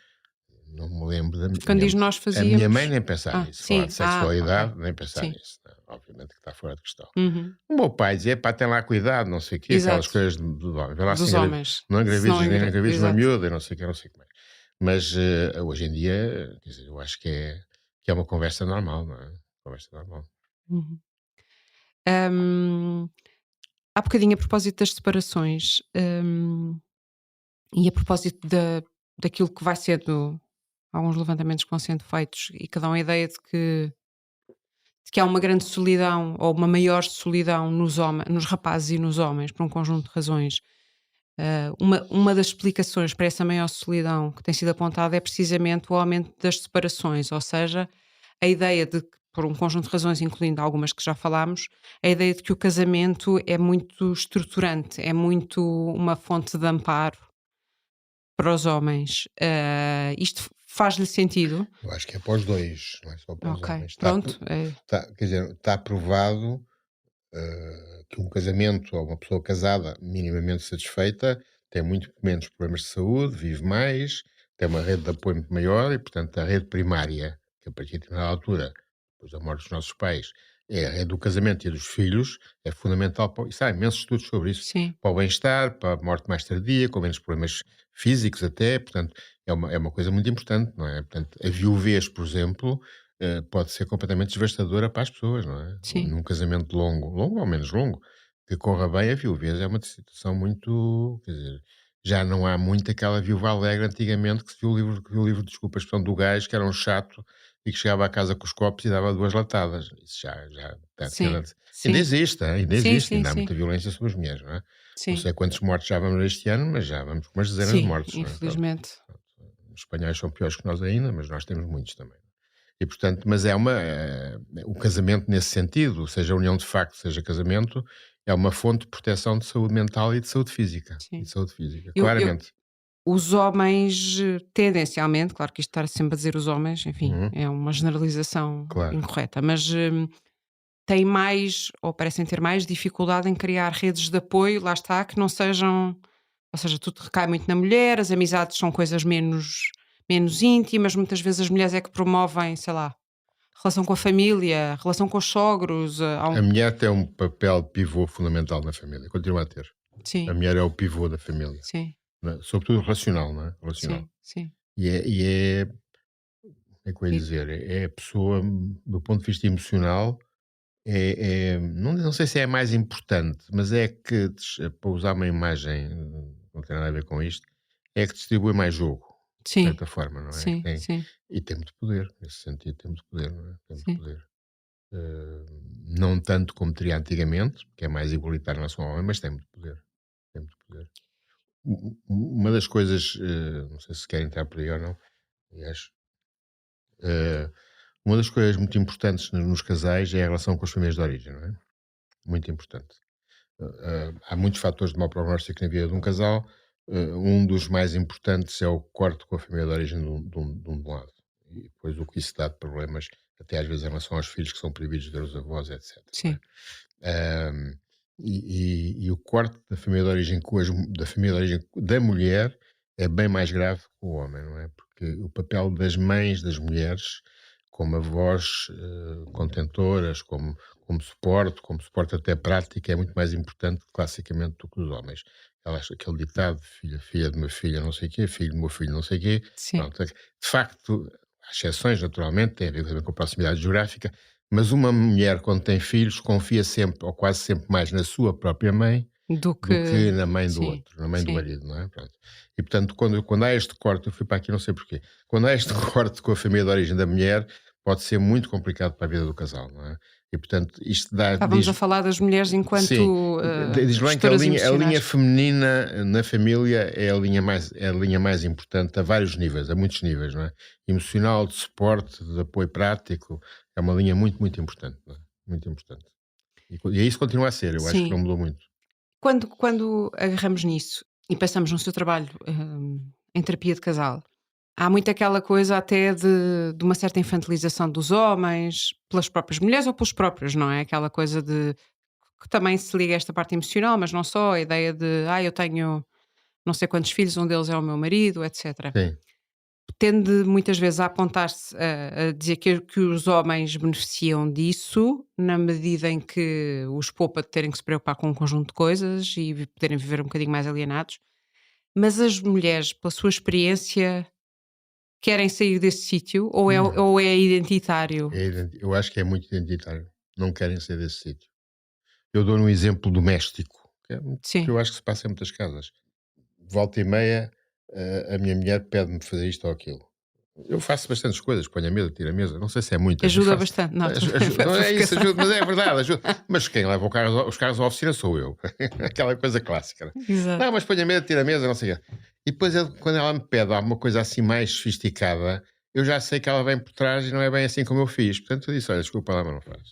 Não me lembro da Quando minha diz nós a minha mãe fazíamos. nem pensar Ah, nisso, falar de sim. Ah, ok. sexualidade, nem pensar Sim. nisso, não, obviamente que está fora de questão. Uhum. O meu pai dizia: "Epá, tem lá cuidado, não sei o quê", aquelas Exato. coisas de homem, vê lá se Dos homens. não Se não engravides nem engravides uma exato. miúda e não sei o quê, não sei como é. Mas, hoje em dia, quer dizer, eu acho que é uma conversa normal, não é? Conversa normal. Uhum. Hum, há bocadinho a propósito das separações, e a propósito daquilo que vai sendo alguns levantamentos que vão sendo feitos e que dão a ideia de que há uma grande solidão ou uma maior solidão nos rapazes e nos homens, por um conjunto de razões. Uma das explicações para essa maior solidão que tem sido apontada é precisamente o aumento das separações, ou seja, a ideia de que, por um conjunto de razões, incluindo algumas que já falámos, a ideia de que o casamento é muito estruturante, é muito uma fonte de amparo para os homens. Isto faz-lhe sentido? Eu acho que é para os 2, não é só para os Ok, homens. pronto. Quer dizer, está provado, que um casamento ou uma pessoa casada minimamente satisfeita tem muito menos problemas de saúde, vive mais, tem uma rede de apoio muito maior e, portanto, a rede primária, que a partir de determinada altura, depois da morte dos nossos pais, é a rede do casamento e dos filhos, é fundamental para. Isso há imensos estudos sobre isso, Sim, para o bem-estar, para a morte mais tardia, com menos problemas físicos até, portanto, é uma coisa muito importante, não é? Portanto, a viuvez, por exemplo, pode ser completamente devastadora para as pessoas, não é? sim, Num casamento longo ou menos longo, que corra bem, a viuvez é uma situação muito, quer dizer, já não há muito aquela viúva alegre antigamente que se viu o livro, desculpa a expressão, do gajo que era um chato e que chegava à casa com os copos e dava 2 latadas. Isso já está sim, ainda sim, existe, hein, ainda sim, existe, sim, ainda há sim, muita violência sobre as mulheres, não é? Não sim, sei quantos mortos já vamos este ano, mas já vamos com umas dezenas de sim, mortos, não é? Pronto. infelizmente. Os espanhóis são piores que nós ainda, mas nós temos muitos também. E portanto, mas o casamento nesse sentido, seja união de facto, seja casamento, é uma fonte de proteção de saúde mental e de saúde física. E Sim. de saúde física, Eu claramente. Os homens, tendencialmente, claro que isto estar sempre a dizer os homens, enfim, Uhum, é uma generalização claro. incorreta, mas, têm mais ou parecem ter mais dificuldade em criar redes de apoio, lá está, que não sejam, ou seja, tudo recai muito na mulher, as amizades são coisas menos íntimas, muitas vezes as mulheres é que promovem, sei lá, relação com a família, relação com os sogros, há A um mulher tem um papel pivô fundamental na família, continua a ter. A sim, mulher é o pivô da família, sim, não é? Sobretudo relacional, não é? Relacional. sim, sim. Como é que eu ia E dizer? É a pessoa, do ponto de vista emocional, não sei se é a mais importante, mas é que, para usar uma imagem, não tem nada a ver com isto, é que distribui mais jogo, de sim, certa forma, não é? sim, sim, E tem muito poder, nesse sentido, tem muito poder, não é? Tem muito sim, poder. Não tanto como teria antigamente, que é mais igualitário em relação ao homem, mas tem muito poder. Tem muito poder. Uma das coisas, não sei se quer entrar por aí ou não, aliás, eh, uma das coisas muito importantes nos casais é a relação com as famílias de origem, não é? Muito importante. Há muitos fatores de mau prognóstico na vida de um casal. Um dos mais importantes é o corte com a família de origem de um lado. E depois o que isso dá de problemas, até às vezes em relação aos filhos que são proibidos de ver os avós, etc. Não é? sim, Ahm, e o corte da família de origem da família de origem da mulher é bem mais grave que o homem, não é? que o papel das mães, das mulheres, como avós contentoras, como suporte até prático, é muito mais importante classicamente do que os homens. Aquele ditado, filha de uma filha não sei o quê, filho do meu filho não sei o quê. Sim. Pronto, de facto, há exceções naturalmente, tem a ver também com a proximidade geográfica, mas uma mulher quando tem filhos confia sempre, ou quase sempre mais na sua própria mãe Do do que que. na mãe do Sim, outro, na mãe do sim. marido, não é? Pronto. E portanto, quando há este corte, eu fui para aqui não sei porquê, quando há este corte com a família de origem da mulher, pode ser muito complicado para a vida do casal, não é? E portanto, isto Estávamos diz, a falar das mulheres sim, enquanto diz bem que a gestoras linha emocionais. feminina na família é a linha mais importante a vários níveis, a muitos níveis, não é? Emocional, de suporte, de apoio prático, é uma linha muito, muito importante, não é? Muito importante. E isso continua a ser, eu acho que não Sim. mudou muito. Quando agarramos nisso e pensamos no seu trabalho em terapia de casal, há muito aquela coisa até de uma certa infantilização dos homens, pelas próprias mulheres ou pelos próprios, não é? Aquela coisa de que também se liga a esta parte emocional, mas não só, a ideia de eu tenho não sei quantos filhos, um deles é o meu marido, etc. Sim. Tende muitas vezes a apontar-se a dizer que os homens beneficiam disso, na medida em que os poupa de terem que se preocupar com um conjunto de coisas e poderem viver um bocadinho mais alienados. Mas as mulheres, pela sua experiência, querem sair desse sítio Não. ou é identitário? Eu acho que é muito identitário. Não querem sair desse sítio. Eu dou um exemplo doméstico, que Sim, eu acho que se passa em muitas casas. Volta e meia, a minha mulher pede-me fazer isto ou aquilo. Eu faço bastantes coisas, ponho a mesa, tiro a mesa, não sei se é muitas, mas ajuda faço. bastante. Não, Não para é isso, ficar- ajuda, mas é verdade, ajuda. Mas quem leva os carros à oficina sou eu. Aquela coisa clássica. Né? Exato. Não, mas ponho a mesa, tiro a mesa, não sei o quê. E depois, quando ela me pede alguma coisa assim mais sofisticada, eu já sei que ela vem por trás e não é bem assim como eu fiz. Portanto, eu disse: olha, desculpa lá, mas não faz.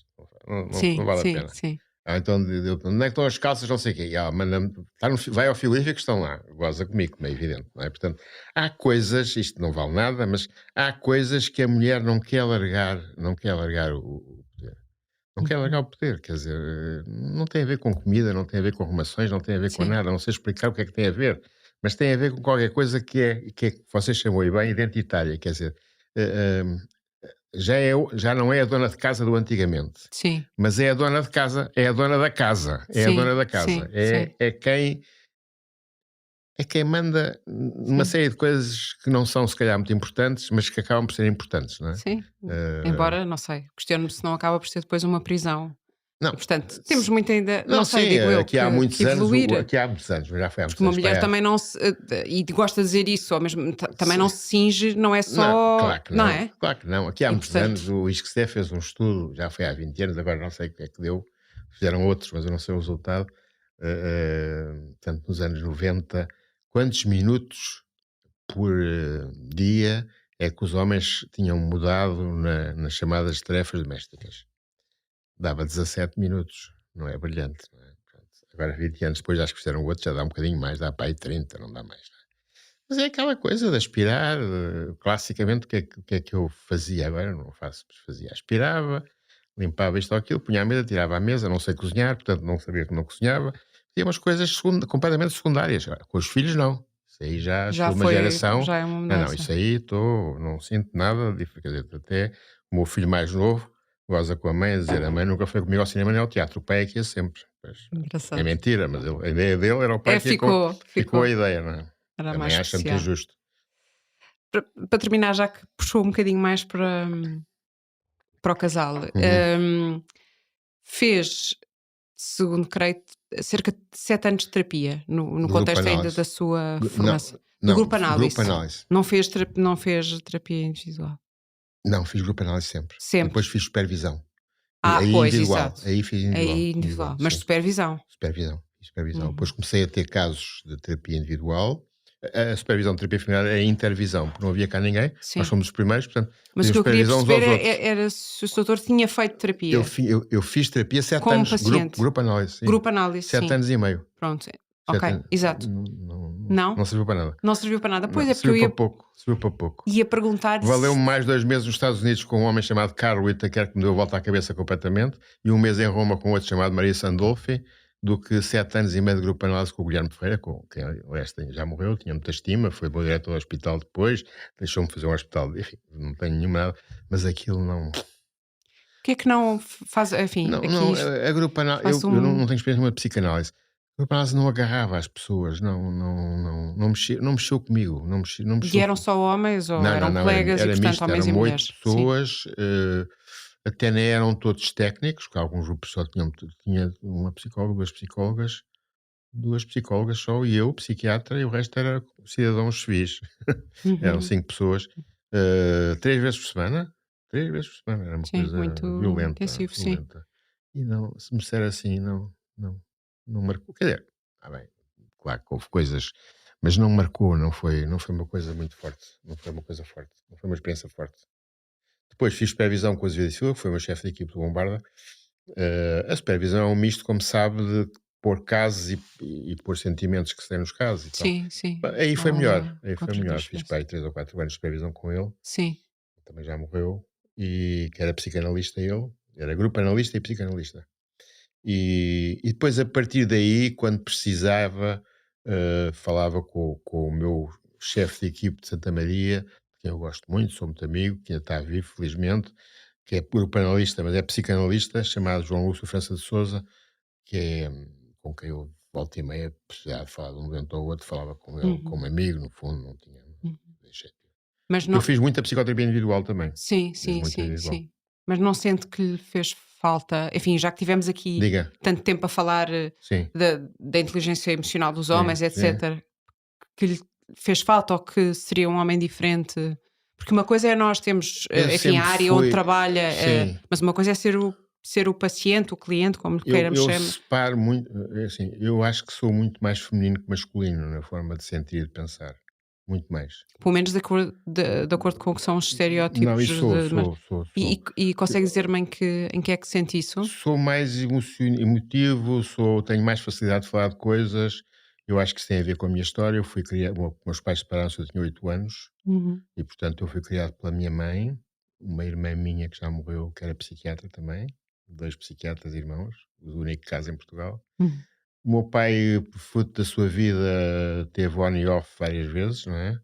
Não Sim, vale a sim, pena. sim. Então, onde é que estão as calças, não sei o quê. E ela manda-me, vai ao frigorífico que estão lá. Goza comigo, como é evidente. Não é? Portanto, há coisas, isto não vale nada, mas há coisas que a mulher não quer largar o poder. Não quer largar Uhum. o poder, quer dizer, não tem a ver com comida, não tem a ver com arrumações, não tem a ver com Sim, nada, não sei explicar o que é que tem a ver, mas tem a ver com qualquer coisa que você chamou aí bem identitária, quer dizer, eh, já não é a dona de casa do antigamente, sim, mas é a dona de casa, é a dona da casa, é a sim, dona da casa, sim, sim, é quem manda numa sim. série de coisas que não são se calhar muito importantes, mas que acabam por ser importantes, não é? Sim, Eh, embora, não sei, questiono-me se não acaba por ser depois uma prisão. não, E portanto, temos muito ainda, não não, sei, sim, digo eu, aqui há que muitos anos, evoluir. aqui há muitos anos, mas já foi há Porque muitos uma anos, mulher pá, também não se, e gosta de dizer isso, ao mesmo, também não sim, se cinge, não é não, só, não é? claro que não, aqui há E muitos anos portanto, o ISCTE fez um estudo, já foi há 20 anos, agora não sei o que é que deu, fizeram outros, mas eu não sei o resultado, portanto, nos anos 90, quantos minutos por dia é que os homens tinham mudado nas chamadas tarefas domésticas? Dava 17 minutos, não é brilhante, não é? Pronto. Agora, 20 anos depois, acho que fizeram outros, já dá um bocadinho mais, dá para aí 30, não dá mais. Não é? Mas é aquela coisa de aspirar, classicamente, o que é que eu fazia? Agora não faço, mas fazia. Aspirava, limpava isto ou aquilo, punha a mesa, tirava a mesa, não sei cozinhar, portanto não sabia que não cozinhava. Tinha umas coisas completamente secundárias. Agora, com os filhos, não. Isso aí já já sou uma foi, geração. já é uma Não, mudança. isso aí não sinto nada de quer dizer, até o meu filho mais novo goza com a mãe a dizer: a mãe nunca foi comigo ao cinema nem ao teatro, o pai é que ia sempre. Pois, é Engraçado. mentira, mas a ideia dele era o pai É, que ia com, ficou ficou, a ideia, não é? era mais Também acho muito especial. injusto. Para terminar, já que puxou um bocadinho mais para o casal, Uhum. fez, segundo creio, cerca de 7 anos de terapia, no Do grupo contexto ainda análise. da sua Não, formação. Do não, grupo grupo análise. análise. Não fez terapia individual. Não, fiz grupo análise sempre. E Sempre. depois fiz supervisão. Aí Pois, individual, exato. aí fiz individual, Aí individual, mas sim. supervisão. Supervisão, fiz supervisão. Depois Uhum. comecei a ter casos de terapia individual. A supervisão de terapia familiar é intervisão, porque não havia cá ninguém. Nós Sim. fomos os primeiros, portanto, Mas o que fazíamos eu queria supervisão uns perceber aos outros. era se o doutor tinha feito terapia Eu fiz terapia 7 como anos, paciente. grupo análise, sim. Grupo análise, 7 sim. anos e meio. Pronto. 7 Ok, anos. exato. Não Não? serviu para nada. Não serviu para nada. Pois Não, é, porque eu serviu para pouco. Serviu para pouco. ia perguntar Valeu-me mais 2 meses nos Estados Unidos com um homem chamado Carl Whittaker, que me deu a volta à cabeça completamente, e um mês em Roma com outro chamado Maria Sandolfi, do que 7 anos e meio de grupo de análise com o Guilherme Ferreira, com quem aliás já morreu, tinha muita estima, foi meu diretor do hospital depois, deixou-me fazer um hospital, enfim, não tenho nenhuma, mas aquilo não. O que é que não faz, enfim, Não, aqui não, isto a grupo análise, faz eu um. não tenho experiência nenhuma de psicanálise. A grupo análise não agarrava as pessoas, não mexeu comigo, não E mexeu eram comigo. só homens ou Não, eram não, colegas e, era portanto, misto, homens e eram 8 mulheres? Sim. pessoas, até nem eram todos técnicos, porque alguns grupos só tinha uma psicóloga, 2 psicólogas só, e eu, psiquiatra, e o resto era cidadãos civis. Eram Uhum. 5 pessoas, 3 vezes por semana, 3 vezes por semana, era uma Sim, coisa muito violenta, intensivo, sim. violenta. E não, se me disser assim, não, não marcou. Quer dizer, bem, claro que houve coisas, mas não marcou, não foi uma coisa muito forte, não foi uma coisa forte, não foi uma experiência forte. Depois fiz supervisão com a Azevedo e Silva, que foi o meu chefe de equipe do Bombarda. A supervisão é um misto, como sabe, de pôr casos e pôr sentimentos que se têm nos casos e tal. Sim, sim. Aí Há foi melhor, uma aí foi melhor. Fiz contrapartida. para aí 3 ou 4 anos de supervisão com ele, Sim. também já morreu, e que era psicanalista ele, era grupo analista e psicanalista. E depois, a partir daí, quando precisava, falava com o meu chefe de equipe de Santa Maria, de quem eu gosto muito, sou muito amigo, que ainda está vivo, felizmente, que é grupo analista, mas é psicanalista, chamado João Lúcio França de Souza, que é com quem eu volta e meia precisava falar de um momento ao outro, falava com ele Uhum. como amigo, no fundo, não tinha. Uhum. Deixei. Mas Eu não. fiz muita psicoterapia individual também, Sim, fiz sim, muito sim, individual. sim. Mas não sente que lhe fez falta, enfim, já que tivemos aqui Diga, tanto tempo a falar, sim, da inteligência emocional dos sim, homens, sim. etcétera, que lhe fez falta ou que seria um homem diferente? Porque uma coisa é nós termos, Eu enfim, a sempre área onde fui, trabalha, sim, mas uma coisa é ser o paciente, o cliente, como lhe eu queiramos eu chamar, separo muito, é assim, eu acho que sou muito mais feminino que masculino na forma de sentir e de pensar, muito mais. pelo menos de acordo com o que são os Não, estereótipos e sou, de mas sou, sou, sou. e consegue dizer-me em que é que sente isso? Sou mais emotivo, tenho mais facilidade de falar de coisas. Eu acho que isso tem a ver com a minha história. Eu fui criado, meus pais separaram-se, eu tinha 8 anos, Uhum, e portanto eu fui criado pela minha mãe, uma irmã minha que já morreu, que era psiquiatra também, 2 psiquiatras irmãos, o único caso em Portugal. uhum. O meu pai, fruto da sua vida, teve on e off várias vezes, não é?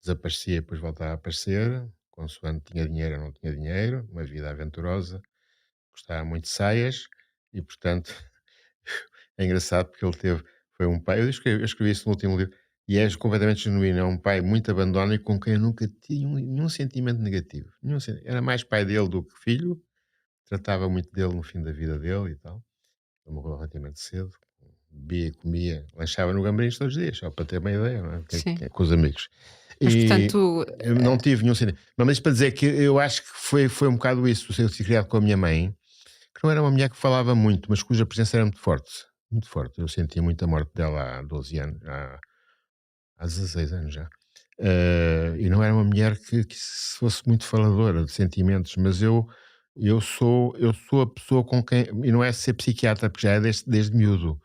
Desaparecia e depois voltava a aparecer, consoante tinha dinheiro ou não tinha dinheiro, uma vida aventurosa, gostava muito de saias e, portanto, é engraçado porque ele teve, foi um pai, eu escrevi isso no último livro, e é completamente genuíno, é um pai muito abandónico com quem eu nunca tinha nenhum sentimento negativo. Era mais pai dele do que filho, tratava muito dele no fim da vida dele e tal. Ele morreu relativamente cedo, bebia, comia, lanchava no Gambrinos todos os dias, só para ter uma ideia, não é? Sim. Com os amigos. Mas E portanto, eu não tive nenhum sentimento. Mas isto para dizer que eu acho que foi um bocado isso, eu ser criado com a minha mãe, que não era uma mulher que falava muito, mas cuja presença era muito forte. Muito forte. Eu sentia muito a morte dela há 12 anos, há 16 anos já. E não era uma mulher que fosse muito faladora de sentimentos, mas eu sou a pessoa com quem. E não é ser psiquiatra, porque já é desde miúdo.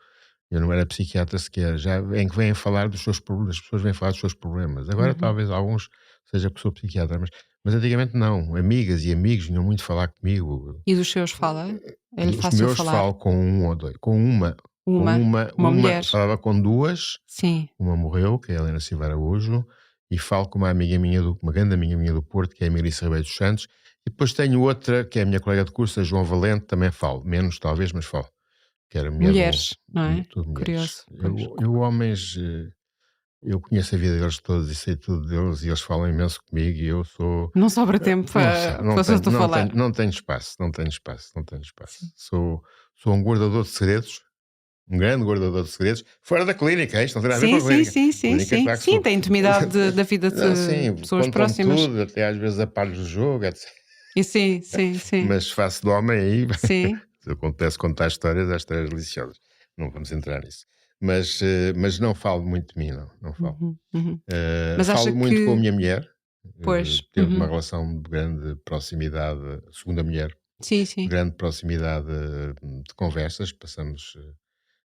Eu não era psiquiatra sequer, já em que vêm falar dos seus problemas, as pessoas vêm falar dos seus problemas. Agora, uhum. talvez alguns seja porque sou psiquiatra, mas antigamente não. Amigas e amigos vinham muito falar comigo. E dos seus fala? É-lhe Os fácil meus falar? falo com um ou dois, com uma, com Uma? uma, Uma uma, mulher? falava com duas, Sim. uma morreu, que é a Helena Silva Araújo, e falo com uma amiga minha, uma grande amiga minha do Porto, que é a Melissa Ribeiro dos Santos, e depois tenho outra, que é a minha colega de curso, a João Valente, também falo, menos talvez, mas falo, que era mulher Mulheres, não é? tudo mulheres. Curioso, pois. Eu homens, eu conheço a vida deles todos e sei tudo deles, e eles falam imenso comigo, e eu sou. Não sobra tempo Não sei, para os outros falar. não tenho espaço, não tenho espaço, não tenho espaço. Sim. Sou um guardador de segredos, um grande guardador de segredos, fora da clínica, isto não tem nada a ver com Sim, a sim, clínica. sim, sim, Clínica, sim. claro que Sim, sou. tem intimidade da vida Não, de sim, pessoas contam-me próximas. tudo, até às vezes apago o jogo, etc. E sim, sim, sim. Mas faço de homem aí, Sim. se eu pudesse contar histórias, há histórias deliciosas. Não vamos entrar nisso. Mas não falo muito de mim, não falo. Uhum, uhum. Mas acha Falo muito com a que minha mulher, pois. teve uma Uhum. relação de grande proximidade, segunda mulher, Sim, de sim. grande proximidade de conversas, passamos,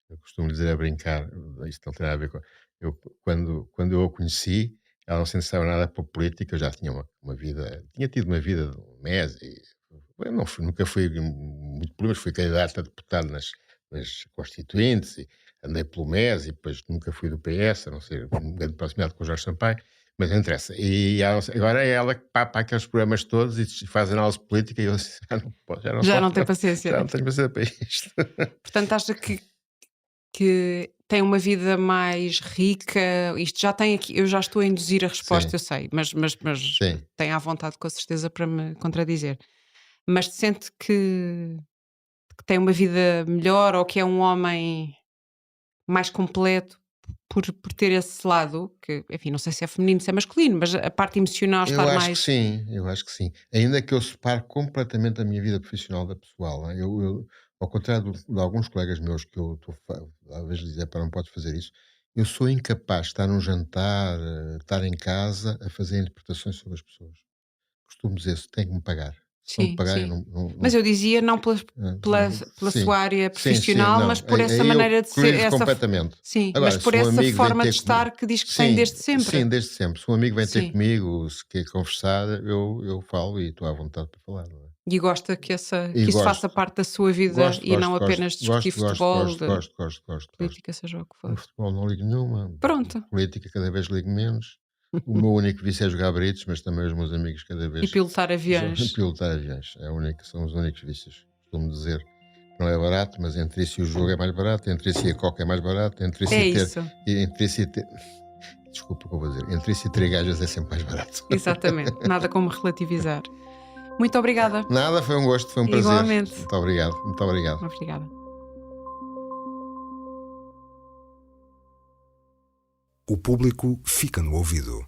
eu costumo dizer a brincar, isto não tem nada a ver com. Eu, quando eu a conheci, ela não se interessava nada por política, eu já tinha uma vida, tinha tido uma vida de um mês, e eu não nunca fui muito político, mas fui candidato a deputado nas constituintes, e andei pelo MES e depois nunca fui do PS, a não ser um grande proximidade com o Jorge Sampaio, mas não interessa. E agora é ela que papa aqueles programas todos e faz análise política e eu assim, Já não tem paciência, já né? não tenho paciência para isto. Portanto, acha que tem uma vida mais rica? Isto já tem aqui, eu já estou a induzir a resposta, Sim, eu sei, mas sim. tem à vontade com certeza para me contradizer. Mas sente que tem uma vida melhor ou que é um homem mais completo por ter esse lado, que, enfim, não sei se é feminino, se é masculino, mas a parte emocional Eu estar acho que mais. sim, eu acho que sim. Ainda que eu separe completamente a minha vida profissional da pessoal, não é? Ao contrário de alguns colegas meus que eu estou às vezes dizer: para não podes fazer isso", eu sou incapaz de estar num jantar, estar em casa a fazer interpretações sobre as pessoas. Costumo dizer: "Se tem que me pagar, se não me Sim, pagar eu sim. não". Mas eu dizia não pela Sim, sua área sim, sim, profissional, mas não, por essa aí eu maneira de ser, colhido essa, completamente. sim, mas Agora, por se um essa amigo vem forma ter de comigo, estar que diz que tem sim, desde sempre. sim, desde sempre. Se um amigo vem ter Sim. comigo, se quer conversar, eu falo e estou à vontade para falar, não é? E gosta E que isso faça gosto, parte da sua vida gosto, e gosto, não gosto, apenas discutir gosto, gosto, futebol, gosto, de gosto, gosto, gosto, gosto. política, seja o que No for. futebol não ligo nenhuma, Pronto. política cada vez ligo menos. O meu único vício é jogar britos, mas também os meus amigos cada E vez pilotar jogam aviões. pilotar aviões. É a única, são os únicos vícios. Costumo dizer que não é barato, mas entre isso e o jogo é mais barato, entre isso e a coca é mais barato, entre isso É e ter, isso, entre isso e ter, desculpa o que eu vou dizer, entre isso e ter gajas é sempre mais barato. exatamente. Nada como relativizar. Muito obrigada. Nada, foi um gosto, foi um prazer. Igualmente. Muito obrigado, muito obrigado. Obrigada. O público fica no ouvido.